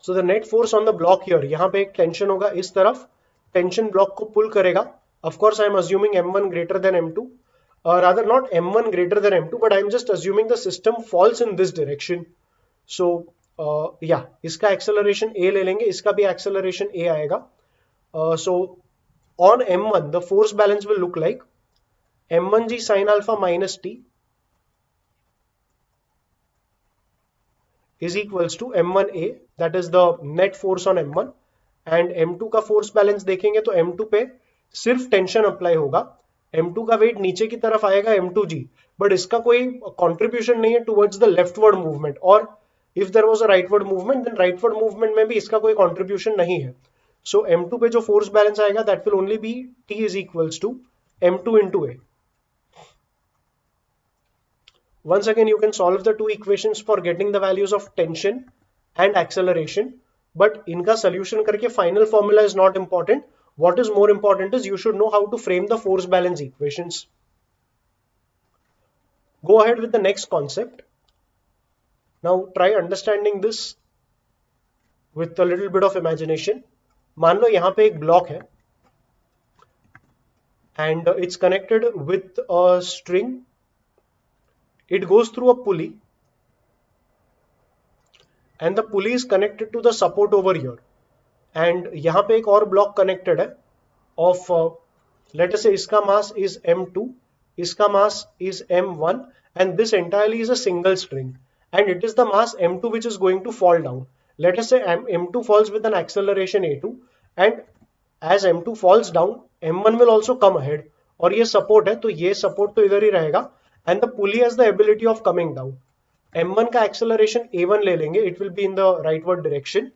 so the net force on the block here, यहां पे एक टेंशन होगा इस तरफ, टेंशन ब्लॉक को पुल करेगा, of course I am assuming m1 greater than m2, rather not m1 greater than m2, but I am just assuming the system falls in this direction। so yeah, इसका acceleration a ले लेंगे, इसका भी acceleration a आएगा। so on M1 the force balance will look like M1g sin alpha minus T is equals to M1A, that is the net force on M1, and M2 का फोर्स बैलेंस देखेंगे तो M2 पे सिर्फ टेंशन अप्लाई होगा, M2 का वेट नीचे की तरफ आएगा M2g, बट इसका कोई कंट्रीब्यूशन नहीं है टुवर्ड्स द लेफ्टवर्ड मूवमेंट, और if there was a rightward movement then rightward movement में भी इसका कोई कंट्रीब्यूशन नहीं है. सो M2 पे जो फोर्स बैलेंस आएगा that will only be T is equals to M2 into A. Once again, you can solve the two equations for getting the values of tension and acceleration, but इनका solution करके final formula is not important. What is more important is you should know how to frame the force balance equations. Go ahead with the next concept. Now try understanding this with a little bit of imagination. मान लो यहाँ पे एक block है and it's connected with a string. It goes through a pulley and the pulley is connected to the support over here, and यहाँ पे एक और block connected है of let us say इसका mass is M2, इसका mass is M1, and this entirely is a single string and it is the mass M2 which is going to fall down. Let us say M2 falls with an acceleration A2 and as M2 falls down M1 will also come ahead, और ये support है तो ये support तो इधर ही रहेगा and the pulley has the ability of coming down. M1 का acceleration A1 ले लेंगे, it will be in the rightward direction.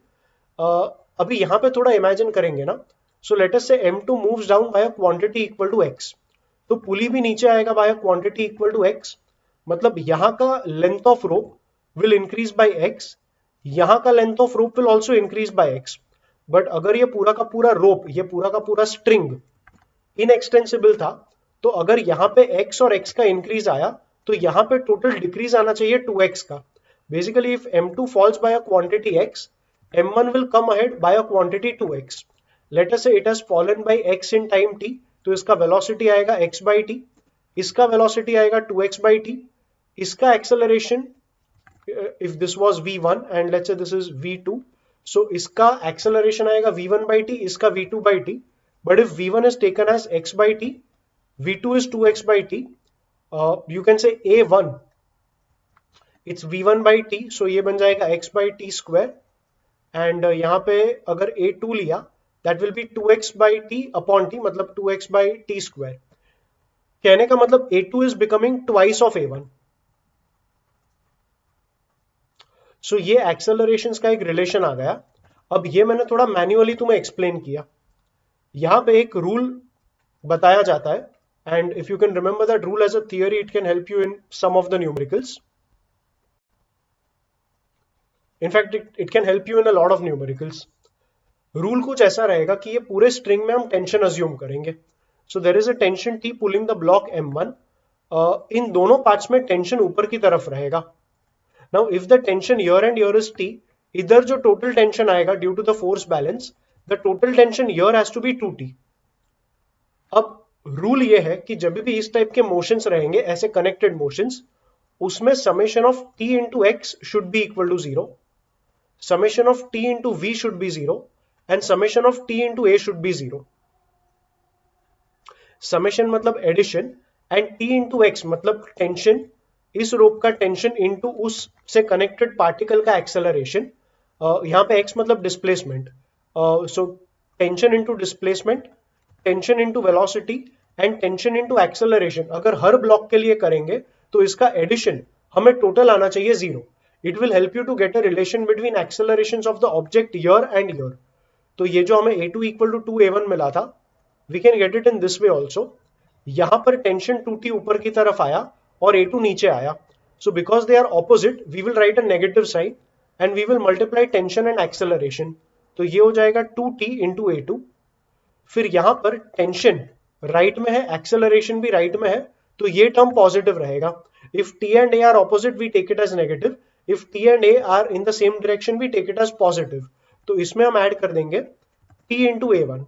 अभी यहाँ पे थोड़ा imagine करेंगे ना, so let us say M2 moves down by a quantity equal to x, तो pulley भी नीचे आएगा by a quantity equal to x, मतलब यहाँ का length of rope will increase by x, यहाँ का length of rope will also increase by x, but अगर ये पूरा का पूरा rope, ये पूरा का पूरा string inextensible था, तो अगर यहाँ पे x और x का इंक्रीज आया तो यहाँ पे टोटल डिक्रीज आना चाहिए 2x का. Basically if M2 falls by a quantity x, M1 will come ahead by a quantity 2x. Let us say it has fallen by x in time t, तो इसका वेलोसिटी आएगा x by t, इसका वेलोसिटी आएगा 2x by t, इसका acceleration if this was v1 and let's say this is v2, so इसका एक्सेलरेशन आएगा v1 by t, इसका v2 by t, but if v1 is taken as x by t, v2 is 2x by t, you can say a1 it's v1 by t, so ये बन जाएगा x by t square, and यहाँ पे अगर a2 लिया that will be 2x by t upon t, मतलब 2x by t square. कहने का मतलब a2 is becoming twice of a1. so ये accelerations का एक रिलेशन आ गया. अब ये मैंने थोड़ा मैन्युअली तुम्हें एक्सप्लेन किया. यहाँ पे एक रूल बताया जाता है, and if you can remember that rule as a theory, it can help you in some of the numericals. In fact, it can help you in a lot of numericals. Rule कुछ ऐसा रहेगा कि ये पूरे string में हम tension assume करेंगे. So there is a tension T pulling the block M1. इन दोनों parts में tension ऊपर की तरफ रहेगा. Now if the tension here and here is T, इधर जो total tension आएगा due to the force balance, the total tension here has to be 2T. अब रूल ये है कि जब भी इस टाइप के मोशंस रहेंगे, ऐसे कनेक्टेड मोशंस, उसमें summation of t into X should be equal to 0, summation of t into v should be 0 and summation of t into a should be 0. Summation मतलब addition and t into X मतलब टेंशन, इस रोप का टेंशन इंटू उस से कनेक्टेड पार्टिकल का एक्सेलरेशन. यहाँ पे x मतलब displacement, so tension into displacement, tension into velocity and tension into acceleration. अगर हर ब्लॉक के लिए करेंगे तो इसका एडिशन हमें टोटल आना चाहिए 0. It will help you to get a relation between accelerations of the object here and here. तो ये जो हमें a2 इक्वल टू 2a1 मिला था, we can get it in this way also. यहाँ पर टेंशन 2t ऊपर की तरफ आया और a2 नीचे आया, so because they are opposite we will write a negative sign and we will multiply tension and acceleration. तो ये हो जाएगा 2t इंटू a2. फिर यहां पर टेंशन राइट में है, एक्सेलरेशन भी राइट में है, तो ये टर्म पॉजिटिव रहेगा. If t and a are opposite we take it as negative, if t and a are in the same direction we take it as positive. तो इसमें हम ऐड कर देंगे t into a1.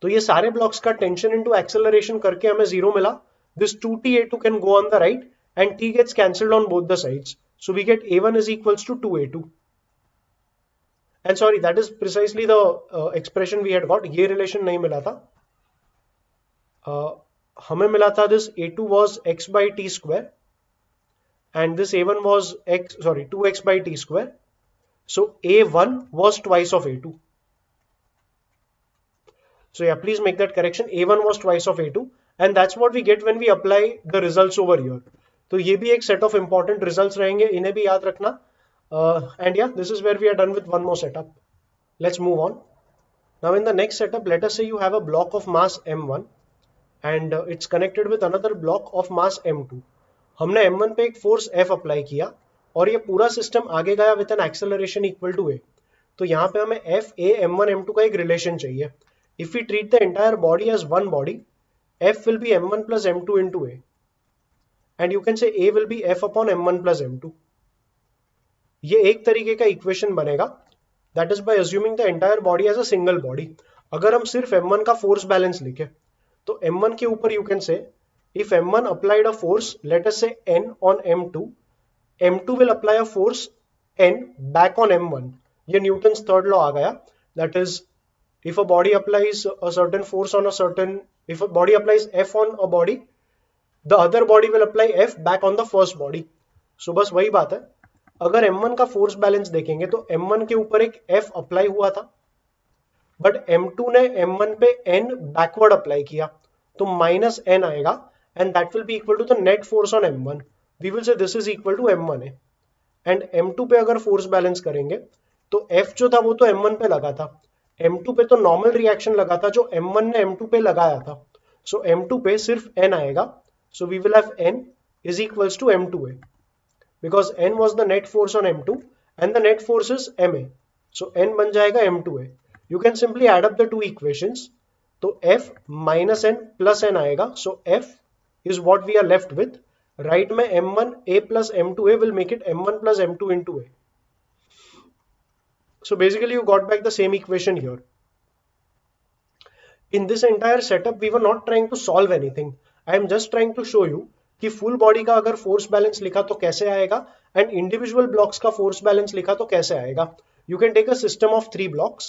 तो ये सारे ब्लॉक्स का टेंशन इंटू एक्सेलरेशन करके हमें 0 मिला. This 2t a2 can go on the right and t gets cancelled on both the sides, so we get a1 is equals to 2a2. And sorry that is precisely the expression we had got, ये रिलेशन नहीं मिला था। हमें मिला था this a2 was x by t square and this a1 was 2x by t square. So a1 was twice of a2. So yeah, please make that correction. A1 was twice of A2 and that's what we get when we apply the results over here. तो ये भी एक set of important results रहेंगे, इन्हें भी याद रखना. And yeah, this is where we are done with one more setup. Let's move on. Now in the next setup, let us say you have a block of mass m1 and it's connected with another block of mass m2. हमने m1 पे एक फोर्स F अप्लाई किया और ये पूरा सिस्टम आगे गया with an acceleration equal to a. तो यहाँ पे हमें F a m1 m2 का एक रिलेशन चाहिए. If we treat the entire body as one body, F will be m1 plus m2 into a. And you can say a will be F upon m1 plus m2. ये एक तरीके का इक्वेशन बनेगा. That is by assuming the entire body as a single body. अगर हम सिर्फ m1 का फोर्स बैलेंस लिखे तो m1 के ऊपर you can say if m1 applied a force, let us say n on m2, m2 will apply a force n back on m1. ये न्यूटन्स थर्ड लॉ आ गया. That is, if a body applies a certain force on a certain, if a body applies F on a body, the other body will apply F back on the first body. So बस वही बात है. अगर M1 का फोर्स बैलेंस देखेंगे तो M1 के ऊपर एक F अप्लाई हुआ था, बट M2 ने M1 पे N बैकवर्ड अप्लाई किया, तो माइनस N आएगा and that will be equal to the net force on M1. We will say this is equal to M1A. And M2 पे अगर फोर्स बैलेंस करेंगे तो F जो था वो तो M1 पे लगा था, M2 पे तो नॉर्मल रिएक्शन लगा था जो M1 ने M2 पे लगाया था. सो M2 पे सिर्फ N आएगा. So we will have N is equals to M2A because N was the net force on M2 and the net force is MA. So N बन जाएगा M2A. You can simply add up the two equations. तो F minus N plus N आएगा. So F is what we are left with. Right में M1A plus M2A will make it M1 plus M2 into A. So basically you got back the same equation here. In this entire setup, we were not trying to solve anything. I am just trying to show you कि full body का अगर force balance लिखा तो कैसे आएगा and individual blocks का force balance लिखा तो कैसे आएगा. You can take a system of 3 blocks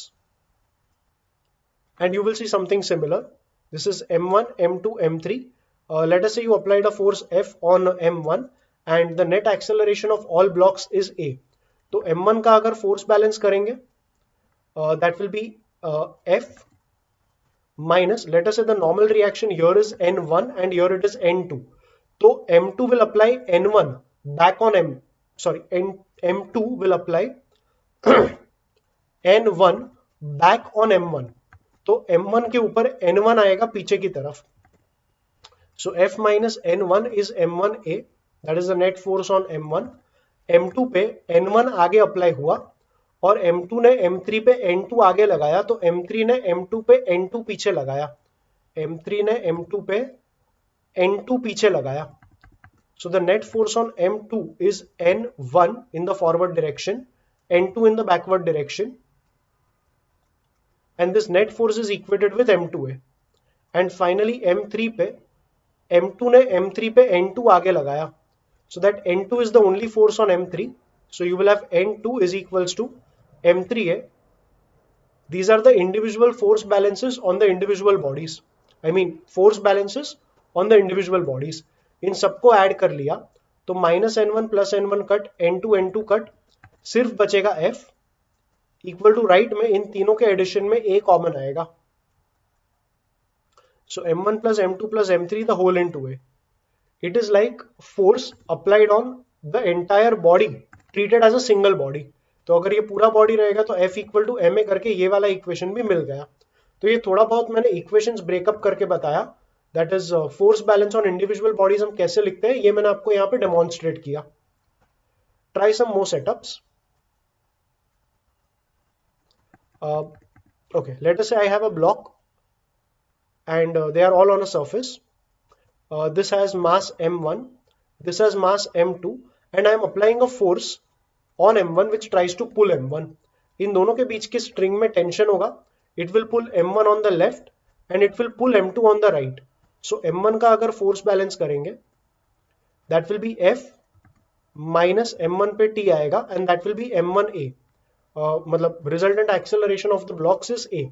and you will see something similar. This is M1, M2, M3. Let us say you applied a force F on M1 and the net acceleration of all blocks is A. तो M1 का अगर फोर्स बैलेंस करेंगे that will be F minus, let us say the normal reaction here is N1 and here it is N2. तो M2 will apply N1 back on M2 will apply N1 back on M1. तो M1 के ऊपर N1 आएगा पीछे की तरफ. So F minus N1 is M1A, that is the net force on M1. M2 पे N1 आगे अप्लाई हुआ और M2 ने M3 पे N2 आगे लगाया, तो M3 ने M2 पे N2 पीछे लगाया. M3 ने M2 पे N2 पीछे लगाया. So the net force on M2 is N1 in the forward direction, N2 in the backward direction, and this net force is equated with M2A. And finally M3 पे M2 ने M3 पे N2 आगे लगाया. So that N2 is the only force on M3. So you will have N2 is equals to M3A. These are the individual force balances on the individual bodies. I mean force balances on the individual bodies. इन सबको ऐड कर लिया तो minus N1 plus N1 cut, N2 N2 cut, सिर्फ बचेगा F इक्वल टू राइट में इन तीनों के एडिशन में A कॉमन आएगा. So M1 plus M2 plus M3 the whole into A. It is like force applied on the entire body treated as a single body. तो अगर ये पूरा बॉडी रहेगा तो F इक्वल टू MA करके ये वाला इक्वेशन भी मिल गया. तो ये थोड़ा बहुत मैंने इक्वेशंस ब्रेकअप करके बताया. That is force balance on individual bodies हम कैसे लिखते हैं ये मैंने आपको यहाँ पे डेमोन्स्ट्रेट किया. Try some more setups. Okay, let us say I have a block and they are all on a surface. This has mass M1, this has mass M2, and I am applying a force on M1 which tries to pull M1. इन दोनों के बीच की स्ट्रिंग में टेंशन होगा. It will pull M1 on the left and it will pull M2 on the right. So M1 का अगर फोर्स बैलेंस करेंगे that will be F minus M1 पे T आएगा and that will be M1A. मतलब resultant acceleration of the blocks is a.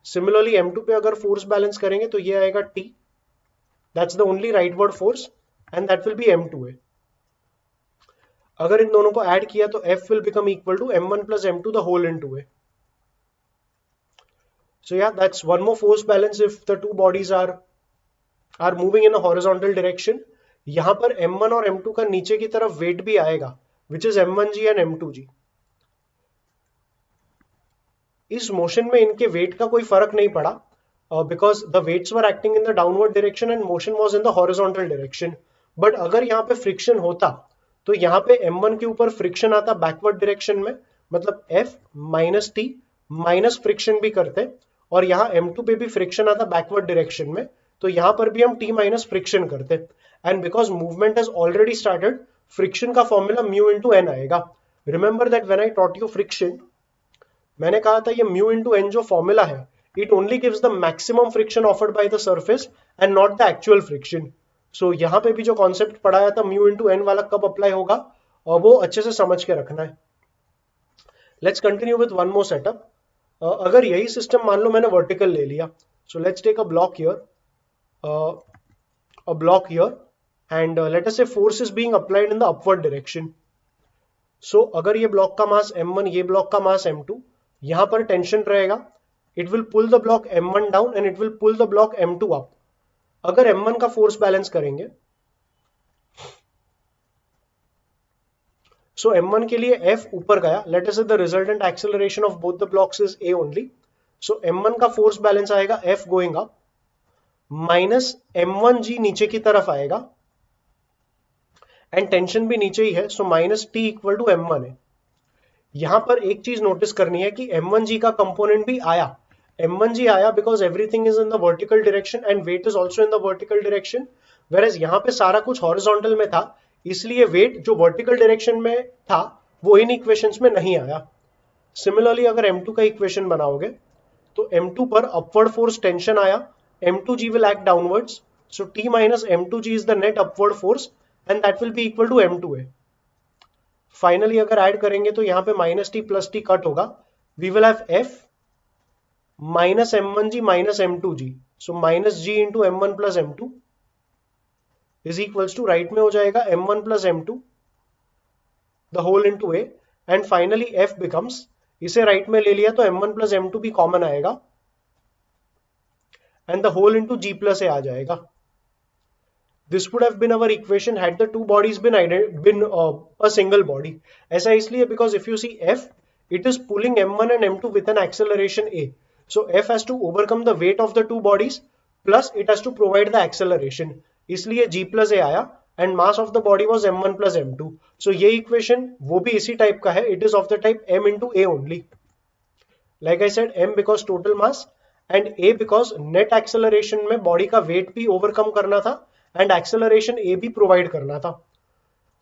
Similarly m2 पे अगर फोर्स बैलेंस करेंगे तो ये आएगा t, that's the only right word force, and that will be m2a. अगर इन दोनों को ऐड किया तो F will become equal to m1 plus m2 the whole into a. So yeah, that's one more force balance if the two bodies are moving in a horizontal direction. यहां पर m1 और m2 का नीचे की तरफ वेट भी आएगा, which is m1g and m2g. इस मोशन में इनके वेट का कोई फर्क नहीं पड़ा, because the weights were acting in the downward direction and motion was in the horizontal direction. But अगर यहाँ पे फ्रिक्शन होता तो यहाँ पे m1 के ऊपर फ्रिक्शन आता बैकवर्ड डायरेक्शन में, मतलब F minus T minus friction भी करते, और यहाँ m2 पे भी फ्रिक्शन आता बैकवर्ड डायरेक्शन में, तो यहाँ पर भी हम t माइनस फ्रिक्शन करते, and because movement has already started, friction का फॉर्मूला म्यू इंटू एन आएगा. Remember that when I taught you friction, मैंने कहा था ये म्यू इंटू एन जो फॉर्मूला है, it only gives the maximum friction offered by the surface and not the actual friction. So यहाँ पे भी जो कॉन्सेप्ट पढ़ाया था म्यू इंटू एन वाला कब अप्लाई होगा, और वो अच्छे से समझ के रखना है. Let's continue with one more setup. अगर यही सिस्टम मान लो मैंने वर्टिकल ले लिया, so let's take a block here, a block here, and let us say force is being applied in the upward direction. So अगर ये ब्लॉक का मास m1, ये ब्लॉक का मास m2, यहां पर टेंशन रहेगा, it will pull the block m1 down and it will pull the block m2 up. अगर m1 का फोर्स बैलेंस करेंगे, so m1 के लिए F ऊपर गया, let us say the resultant acceleration of both the blocks is a only. So m1 का फोर्स बैलेंस आएगा F going up minus m1g नीचे की तरफ आएगा, एंड टेंशन भी नीचे ही है, so minus T equal to m1 है. यहां पर एक चीज नोटिस करनी है कि m1g का कंपोनेंट भी आया. m1g आया because everything is in the vertical direction and weight is also in the vertical direction, whereas यहां पे सारा कुछ हॉरिजॉन्टल में था, इसलिए वेट जो वर्टिकल डायरेक्शन में था वो इन इक्वेशंस में नहीं आया. सिमिलरली अगर m2 का इक्वेशन बनाओगे तो m2 पर अपवर्ड फोर्स टेंशन आया, m2g will act downwards, so t minus m2g is the net upward force and that will be equal to m2a. Finally अगर ऐड करेंगे तो यहां पे minus T plus T cut होगा, we will have f minus m1g minus m2g, so minus g into m1 plus m2 is equals to, right में हो जाएगा m1 plus m2 the whole into a, and finally f becomes, इसे राइट में ले लिया तो m1 प्लस m2 भी कॉमन आएगा and the whole into g plus a आ जाएगा. This would have been our equation had the two bodies been a single body. ऐसा इसलिए because if you see F, it is pulling m1 and m2 with an acceleration a. So F has to overcome the weight of the two bodies plus it has to provide the acceleration. इसलिए g plus a आया and mass of the body was m1 plus m2. So ये equation वो भी इसी टाइप का है. It is of the type m into a only. Like I said, m because total mass and a because net acceleration में बॉडी का वेट भी ओवरकम करना था and acceleration a भी प्रोवाइड करना था.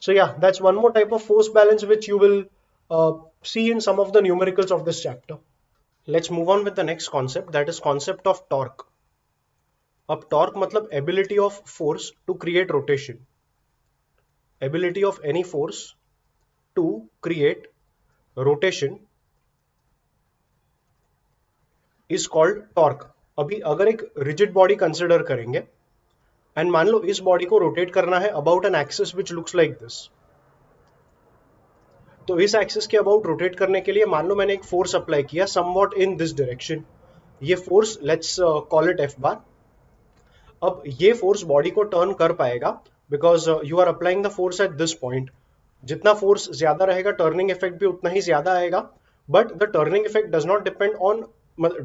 So yeah, that's one more type of force balance which you will see in some of the numericals of this chapter. Let's move on with the next concept, that is concept of torque. अब torque मतलब ability of force to create rotation. Ability of any force to create rotation is called torque. अभी अगर एक रिजिड बॉडी कंसिडर करेंगे एंड मान लो इस बॉडी को रोटेट करना है about an axis which looks like this, तो इस एक्सिस के अबाउट रोटेट करने के लिए मान लो मैंने एक फोर्स अप्लाई किया समवॉट इन दिस डायरेक्शन, ये force let's call it F bar. अब ये फोर्स बॉडी को टर्न कर पाएगा because you are applying the force at this point. जितना फोर्स ज्यादा रहेगा टर्निंग इफेक्ट भी उतना ही ज्यादा आएगा, but the turning effect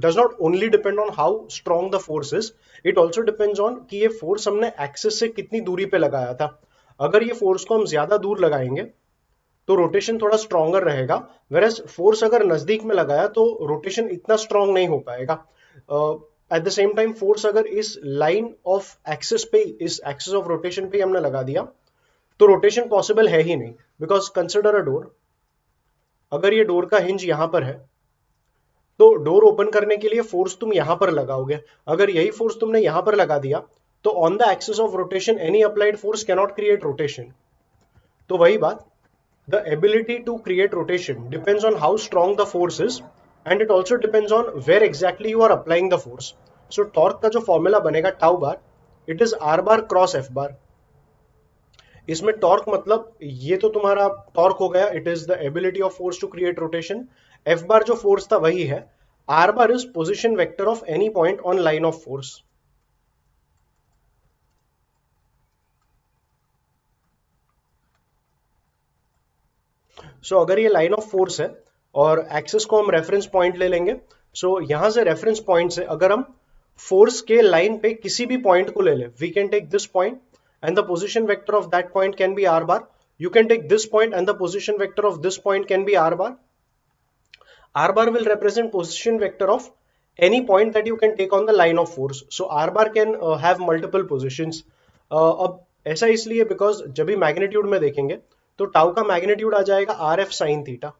does not only depend on how strong the force is, it also depends on कि ये फोर्स हमने एक्सिस से कितनी दूरी पे लगाया था. अगर ये फोर्स को हम ज्यादा दूर लगाएंगे तो रोटेशन थोड़ा स्ट्रॉन्गर रहेगा, whereas फोर्स अगर नजदीक में लगाया तो रोटेशन इतना स्ट्रॉन्ग नहीं हो पाएगा. At the same time force अगर इस लाइन ऑफ एक्सिस पे, इस एक्सिस ऑफ रोटेशन पे हमने लगा दिया तो रोटेशन पॉसिबल है ही नहीं, बिकॉज कंसिडर अ डोर. अगर ये डोर का हिंज यहां पर है तो डोर ओपन करने के लिए फोर्स तुम यहां पर लगाओगे. अगर यही फोर्स तुमने यहां पर लगा दिया तो on the axis of rotation any applied force cannot create rotation. तो वही बात, the ability to create rotation depends on how strong the force is, and it also depends on where exactly you are applying the force. So torque का जो फॉर्मूला बनेगा tau bar, it is R bar cross F bar. इसमें टॉर्क मतलब ये तो तुम्हारा टॉर्क हो गया, it is the ability of force to create rotation. F bar जो फोर्स था वही है. R bar is position vector of any point on line of force. So अगर ये लाइन ऑफ फोर्स है और एक्सिस को हम रेफरेंस पॉइंट ले लेंगे, सो यहां से रेफरेंस पॉइंट से अगर हम फोर्स के लाइन पे किसी भी पॉइंट को ले ले, we can take this point and the position vector of that point can be r bar. You can take this point and the position vector of this point can be r bar. R bar will represent position vector of any point that you can take on the line of force. So R bar can have multiple positions. अब ऐसा इसलिए बिकॉज जब भी मैग्नीट्यूड में देखेंगे तो टाउ का मैग्नीट्यूड आ जाएगा आर एफ साइन थीटा.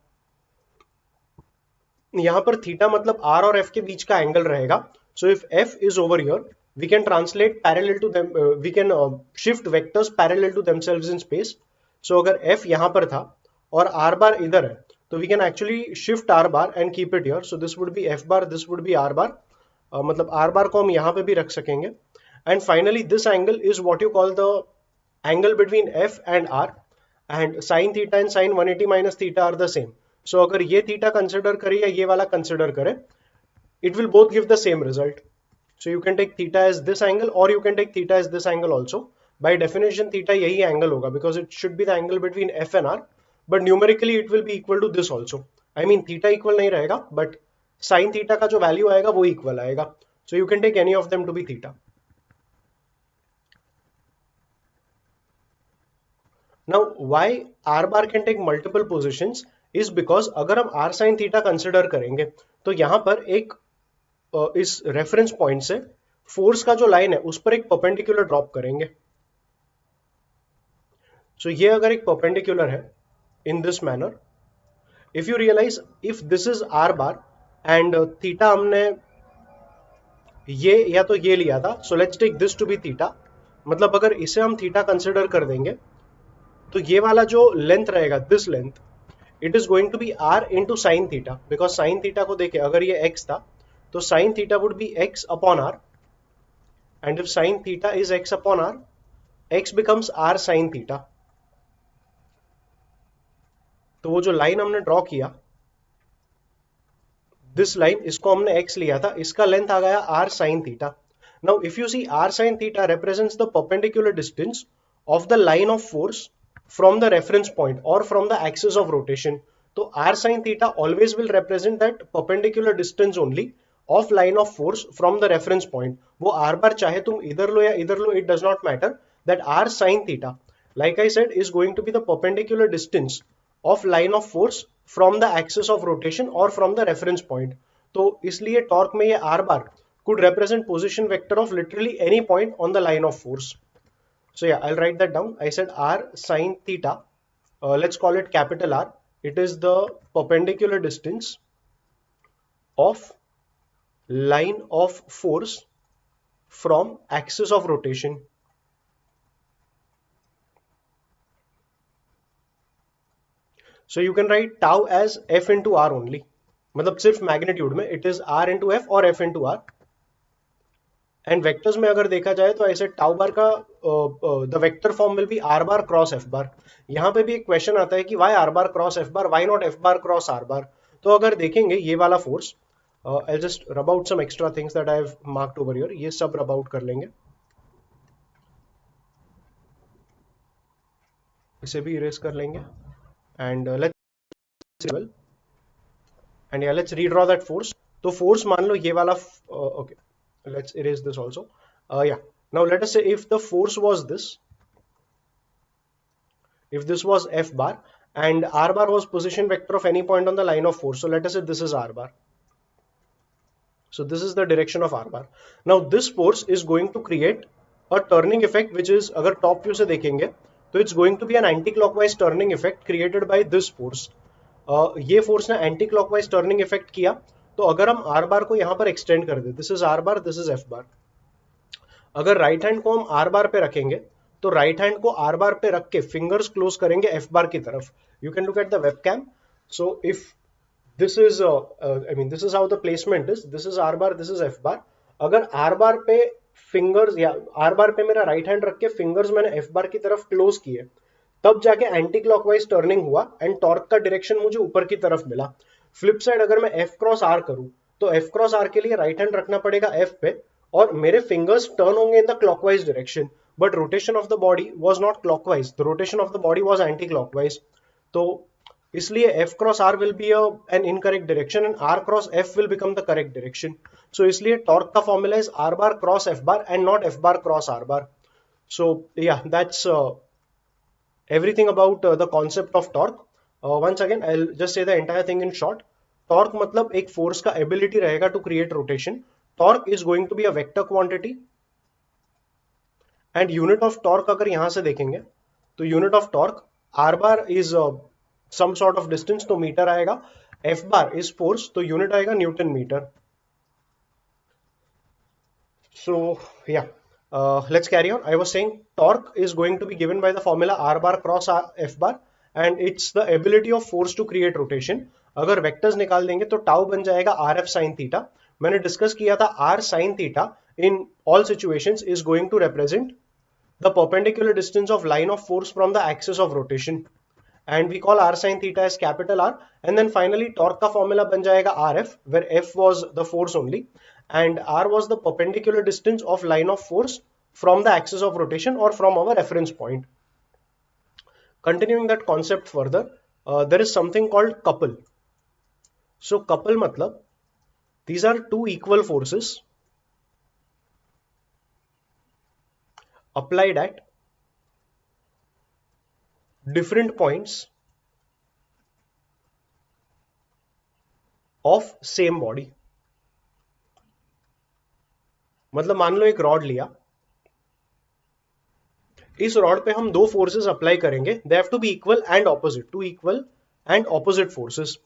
यहां पर थीटा मतलब आर और एफ के बीच का एंगल रहेगा. So if F is over here, we can translate parallel to them, we can shift vectors parallel to themselves in space. So अगर f यहाँ पर था और r bar इधर है, तो we can actually shift r bar and keep it here. So this would be f bar, this would be r bar. मतलब r bar को हम यहाँ पे भी रख सकेंगे. And finally this angle is what you call the angle between f and r. And sin theta and sin 180 minus theta are the same. So अगर ये theta consider करे या ये वाला consider करे, it will both give the same result. So you can take theta as this angle or you can take theta as this angle also. By definition theta यही angle होगा because it should be the angle between f and r, but numerically it will be equal to this also. I mean theta equal नहीं रहेगा but sin theta का जो value आएगा वो equal आएगा. So you can take any of them to be theta. Now why r bar can take multiple positions is because अगर हम r sin theta consider करेंगे तो यहाँ पर एक इस रेफरेंस पॉइंट से फोर्स का जो लाइन है उस पर एक परपेंडिकुलर ड्रॉप करेंगे. सो ये अगर एक परपेंडिकुलर है in this manner, if you realise if this is R bar and theta हमने ये या तो ये लिया था, so let's take this to be theta. मतलब अगर इसे हम थीटा कंसिडर कर देंगे तो ये वाला जो लेंथ रहेगा, this length, it is going to be R into sine theta. Because sine theta को देखे अगर ये एक्स था तो sin theta would be x upon r, and if sin theta is x upon r, x becomes r sin theta. तो वो जो लाइन हमने ड्रॉ किया, दिस लाइन, इसको हमने x लिया था, इसका लेंथ आ गया r sin theta. Now if you see r sin theta represents the perpendicular distance of the line of force from the reference point or from the axis of rotation. तो r sin theta always will represent that perpendicular distance only of line of force from the reference point. वो r bar चाहे तुम इधर लो या इधर लो, it does not matter. That r sin theta, like I said, is going to be the perpendicular distance of line of force from the axis of rotation or from the reference point. तो इसलिए टॉर्क में ये r bar could represent position vector of literally any point on the line of force. So yeah, I'll write that down. I said r sin theta, let's call it capital R. It is the perpendicular distance of line of force from axis of rotation. So you can write tau as f into r only. मतलब सिर्फ मैग्नीट्यूड में it is r into f और f into r. And vectors में अगर देखा जाए तो ऐसे टाउ बार का the vector form will be R bar cross F bar. यहाँ पे भी एक क्वेश्चन आता है कि why R bar cross F bar, why not F bar cross R bar. तो अगर देखेंगे ये वाला force, I'll just rub out some extra things that I've marked over here. ये सब rub out कर लेंगे, इसे भी erase कर लेंगे, and let's redraw that force. तो force मान लो ये वाला, okay, let's erase this also. Yeah, now let us say if the force was this, if this was F bar and R bar was position vector of any point on the line of force. So let us say this is R bar. So this is the direction of R bar. Now this force is going to create a turning effect, which is, अगर top view से देखेंगे तो it's going to be an anti-clockwise turning effect created by this force. ये force ने anti-clockwise turning effect किया, तो अगर हम R bar को यहाँ पर extend कर दे, this is R bar, this is F bar. अगर right hand को हम R bar पे रखेंगे तो राइट हैंड को आर बार पे रख के फिंगर्स क्लोज करेंगे एफ बार की तरफ. You can look at the webcam. So if this is I mean this is how the placement is. This is R bar, this is F bar. अगर आर बार पे फिंगर्स या आर बार पे मेरा राइट हैंड रख के फिंगर्स मैंने एफ बार की तरफ क्लोज किए, तब जाके एंटी क्लॉकवाइज टर्निंग हुआ एंड टॉर्क का डायरेक्शन मुझे ऊपर की तरफ मिला. फ्लिप साइड अगर मैं एफ क्रॉस आर करूं, तो एफ क्रॉस आर के लिए राइट हैंड रखना पड़ेगा एफ पे और मेरे फिंगर्स टर्न होंगे in the clockwise direction, but rotation of the body was not clockwise, the rotation of the body was anti clockwise. तो इसलिए F cross R will be an incorrect direction and R cross F will become the correct direction. So इसलिए टॉर्क का formula is R bar cross F bar and not F bar cross R bar. So yeah, that's everything about the concept of torque. Once again, I'll just say the entire thing in short. Torque मतलब एक force का ability रहेगा to create rotation. Torque is going to be a vector quantity. And unit of torque अगर यहाँ से देखेंगे, तो unit of torque r bar is some sort of distance, तो मीटर आएगा. f bar is force, तो unit आएगा newton metre. So yeah. Let's carry on. I was saying torque is going to be given by the formula r bar cross f bar and it's the ability of force to create rotation. अगर वेक्टर्स निकाल देंगे तो टाउ बन जाएगा आर एफ साइन थीटा. मैंने डिस्कस किया था R sine theta in all situations is going to represent the perpendicular distance of line of force from the axis of rotation and we call r sin theta as capital R. And then finally torque का formula बन जाएगा rf, where f was the force only and r was the perpendicular distance of line of force from the axis of rotation or from our reference point. Continuing that concept further, there is something called couple. So couple मतलब these are two equal forces applied at different points of same body. मतलब मान लो एक रॉड लिया, इस रॉड पे हम दो फोर्सेस अप्लाई करेंगे. They have to be equal and opposite, two equal and opposite forces.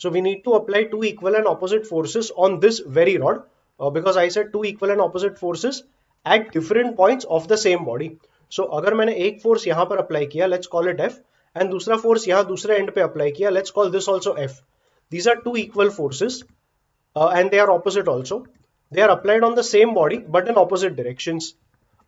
So we need to apply two equal and opposite forces on this very rod because I said two equal and opposite forces at different points of the same body. So अगर मैंने एक फोर्स यहां पर अप्लाई किया, let's call it F, and दूसरा फोर्स यहां दूसरे एंड पे अप्लाई किया, let's call this also F. These are two equal forces and they are opposite also. They are applied on the same body but in opposite directions.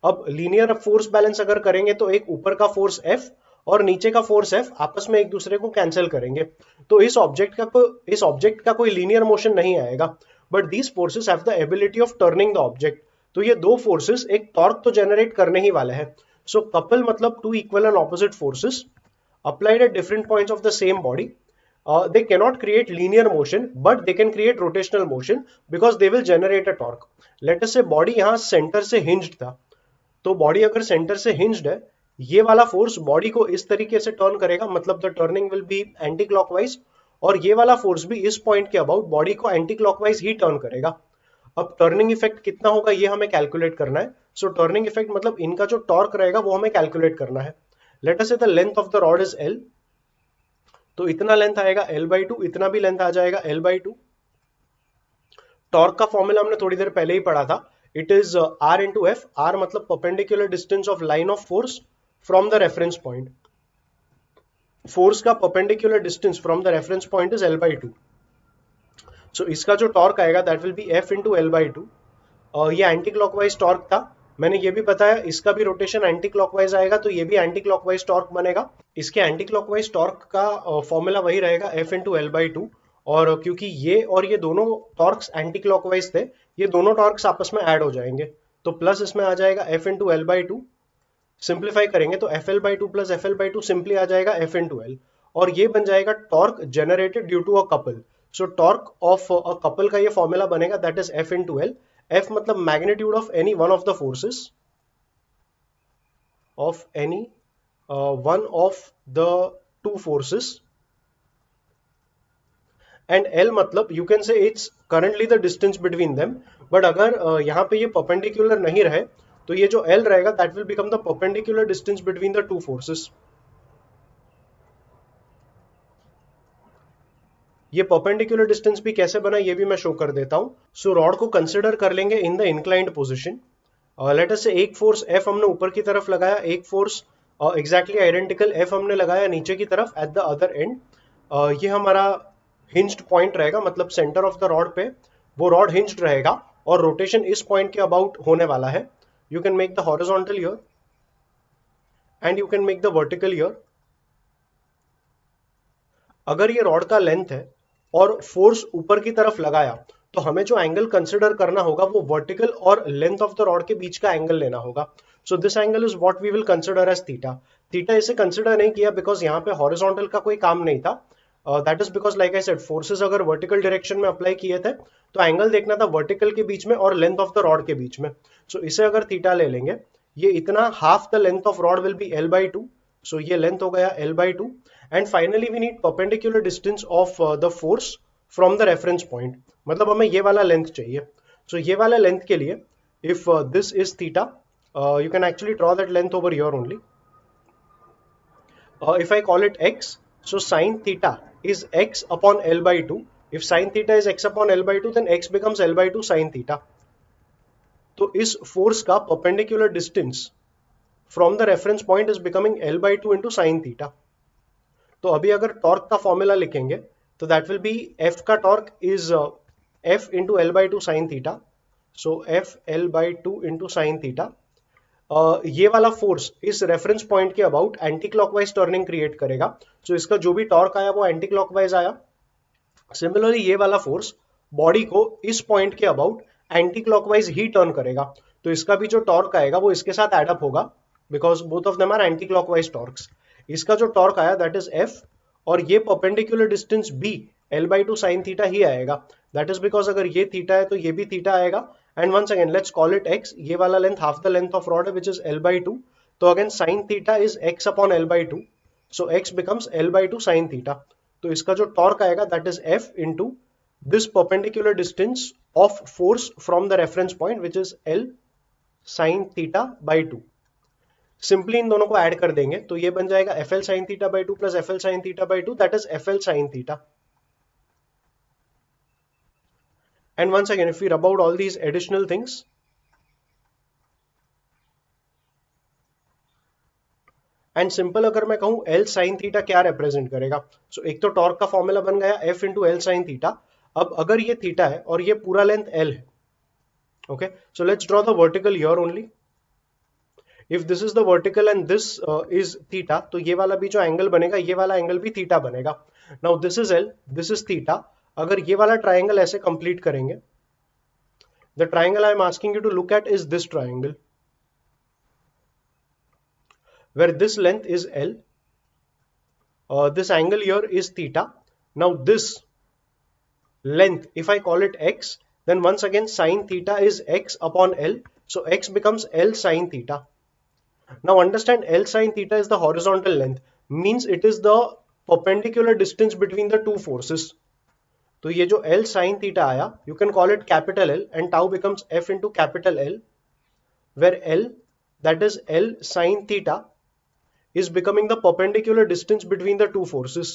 अब लीनियर फोर्स बैलेंस अगर करेंगे तो एक ऊपर का फोर्स F और नीचे का फोर्स F आपस में एक दूसरे को कैंसिल करेंगे, तो इस ऑब्जेक्ट का कोई लीनियर मोशन नहीं आएगा. But these forces have the ability of turning the object. तो ये दो फोर्सेस एक टॉर्क तो जनरेट करने ही वाले हैं. सो कपल मतलब two equal and opposite forces applied at different points of the same body. They cannot create linear motion but they can create rotational motion because they will generate a torque. Let us say body यहाँ सेंटर से हिंज्ड था, तो बॉडी अगर सेंटर से हिंज्ड है, ये वाला फोर्स बॉडी को इस तरीके से टर्न करेगा, मतलब the turning will be anti clockwise, और ये वाला फोर्स भी इस पॉइंट के अबाउट बॉडी को एंटी क्लॉकवाइज ही टर्न करेगा. अब टर्निंग इफेक्ट कितना होगा ये हमें कैलकुलेट करना है. सो टर्निंग इफेक्ट मतलब इनका जो टॉर्क रहेगा वो हमें कैलकुलेट करना है. Let us say the length of the rod is L, तो इतना लेंथ आएगा L/2, इतना भी लेंथ आ जाएगा L/2. टॉर्क का फॉर्मूला हमने थोड़ी देर पहले ही पढ़ा था. It is R into F. R मतलब perpendicular distance of line of force from the reference point. फोर्स का perpendicular distance from the reference point is L/2. So इसका जो टॉर्क आएगा that will be F into L/2. ये एंटी क्लॉकवाइज टॉर्क था. मैंने ये भी बताया इसका भी रोटेशन एंटी क्लॉकवाइज आएगा, तो ये भी एंटी क्लॉकवाइज टॉर्क बनेगा. इसके एंटी क्लॉकवाइज टॉर्क का फॉर्मूला वही रहेगा F into L/2. और क्योंकि ये और ये दोनों टॉर्क्स एंटी क्लॉकवाइज थे, ये दोनों टॉर्क्स आपस में ऐड हो जाएंगे, तो प्लस इसमें आ जाएगा F into L/2. सिंप्लीफाई करेंगे तो FL/2 प्लस FL/2 सिंपली आ जाएगा F into L, और ये बन जाएगा torque generated due to a couple. So torque of a couple का ये फॉर्मूला बनेगा that is F into L. F मतलब magnitude of any one of the forces of any one of the two forces, and L मतलब you can say it's currently the distance between them. but अगर यहाँ पे ये perpendicular नहीं रहे तो ये जो L रहेगा that will become the perpendicular distance between the two forces. ये perpendicular distance भी कैसे बना ये भी मैं शो कर देता हूं. सो रॉड को कंसिडर कर लेंगे in the inclined position. Late us से एक फोर्स F हमने ऊपर की तरफ लगाया, एक फोर्स एग्जैक्टली आइडेंटिकल F हमने लगाया नीचे की तरफ एट द अदर एंड। ये हमारा हिंज्ड पॉइंट रहेगा, मतलब सेंटर ऑफ द रॉड पे वो रॉड हिंज्ड रहेगा और रोटेशन इस पॉइंट के अबाउट होने वाला है। You can make the horizontal here and you can make the vertical here. अगर ये रॉड का लेंथ है और फोर्स ऊपर की तरफ लगाया तो हमें जो एंगल कंसिडर करना होगा वो वर्टिकल और लेंथ ऑफ द रॉड के बीच का एंगल लेना होगा। So this angle is what we will consider as theta. Theta इसे कंसिडर नहीं किया बिकॉज यहाँ पे हॉरिजॉन्टल का कोई काम नहीं था। That is because like I said forces अगर वर्टिकल डायरेक्शन में अप्लाई किए थे तो एंगल देखना था वर्टिकल के बीच में और लेंथ ऑफ द रॉड के बीच में। सो इसे अगर थीटा ले लेंगे, ये इतना half the length of rod will be L/2। So ये लेंथ हो गया L/2 and finally we need perpendicular distance of the force from the reference point, मतलब हमें ये वाला लेंथ चाहिए। सो ये वाला लेंथ के लिए if this is theta, you can actually draw that length over here only. If I call it x, so sine theta is x upon L/2. If sine theta is x upon L/2, then x becomes L/2 sine theta. तो इस फोर्स का perpendicular distance from the reference point is becoming L/2 into sine theta. तो अभी अगर टॉर्क का फॉर्मूला लिखेंगे तो दैट विल बी F का torque is F into L/2 sine theta. So F L/2 into sine theta. ये वाला फोर्स इस रेफरेंस पॉइंट के about anti clockwise turning create करेगा। सो इसका जो भी टॉर्क आया वो एंटी क्लॉकवाइज आया। सिमिलरली ये वाला फोर्स बॉडी को इस पॉइंट के about anti clockwise he turn करेगा। तो इसका भी जो टॉर्क आएगा वो इसके साथ एड अप होगा because both of them are anticlockwise torques. इसका जो टॉर्क आया दैट इज F और ये परपेंडिकुलर डिस्टेंस भी L/2 साइन थीटा ही आएगा। दैट इज बिकॉज अगर ये थीटा है तो ये भी थीटा आएगा। And once again let's call it x, ये वाला length half the length of rod है विच इज L/2। तो again sine theta is x upon L/2, so x becomes L/2 sine theta. तो इसका जो टॉर्क आएगा that is F into this perpendicular distance of force from the reference point which is L sine theta by 2। Simply इन दोनों को ऐड कर देंगे तो ये बन जाएगा FL sign theta by 2 plus FL sign theta by 2, that is FL sine theta. And once again, if we rub out all these additional things, and simple अगर मैं कहूं L साइन थीटा क्या रिप्रेजेंट करेगा, सो एक तो टॉर्क का फॉर्मूला बन गया F into L sine theta. अब अगर ये थीटा है और ये पूरा लेंथ L है, okay, so let's draw the vertical here only. If this is the vertical and this is theta, तो ये वाला भी जो एंगल बनेगा ये वाला एंगल भी थीटा बनेगा। Now this is L, this is theta. अगर ये वाला ट्राइंगल ऐसे कंप्लीट करेंगे, the triangle I am asking you to look at is this triangle, where this length is L, this angle here is theta. Now this length, if I call it x, then once again sine theta is x upon L, so x becomes L sine theta. Now understand, L sine theta is the horizontal length, means it is the perpendicular distance between the two forces. तो ये जो L sin theta आया, you can call it capital L and tau becomes F into capital L, where L, that is L sin theta, is becoming the perpendicular distance between the two forces.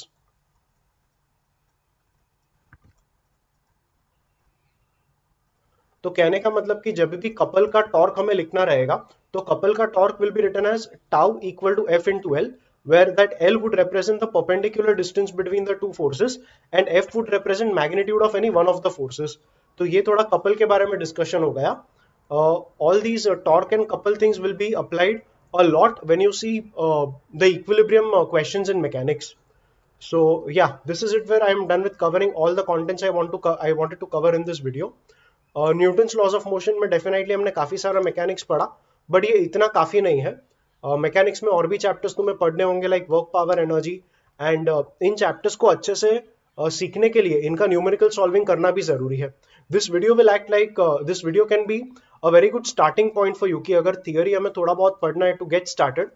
तो कहने का मतलब कि जब भी कपल का टॉर्क हमें लिखना रहेगा तो कपल का torque will be written as tau equal to F into L, where that L would represent the perpendicular distance between the two forces and F would represent magnitude of any one of the forces. तो ये थोड़ा कपल के बारे में डिस्कशन हो गया। All these torque and couple things will be applied a lot when you see the equilibrium questions in mechanics. So yeah, this is it where I am done with covering all the contents I wanted to cover in this video. Newton's laws of motion में डेफिनेटली हमने काफी सारा मैकेनिक्स पढ़ा, बट ये इतना काफी नहीं है। मैकेनिक्स में और भी चैप्टर्स तुम्हें पढ़ने होंगे like work, power, energy, and in chapters को अच्छे से सीखने के लिए इनका न्यूमेरिकल सॉल्विंग करना भी जरूरी है। This video will act like this video can be a very good starting point for you कि अगर थियरी हमें थोड़ा बहुत पढ़ना है to get started,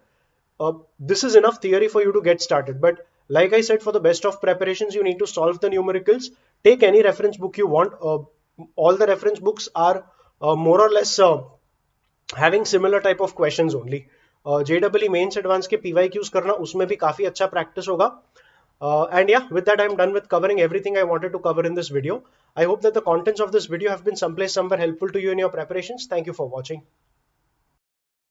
this is enough theory for you to get started. But like I said, for the best of preparations, you need to solve the numericals. Take any reference book you want. All the reference books are more or less having similar type of questions only. JEE Mains Advanced के PYQs करना, उसमें भी काफी अच्छा practice होगा. And yeah, with that I'm done with covering everything I wanted to cover in this video. I hope that the contents of this video have been someplace somewhere helpful to you in your preparations. Thank you for watching.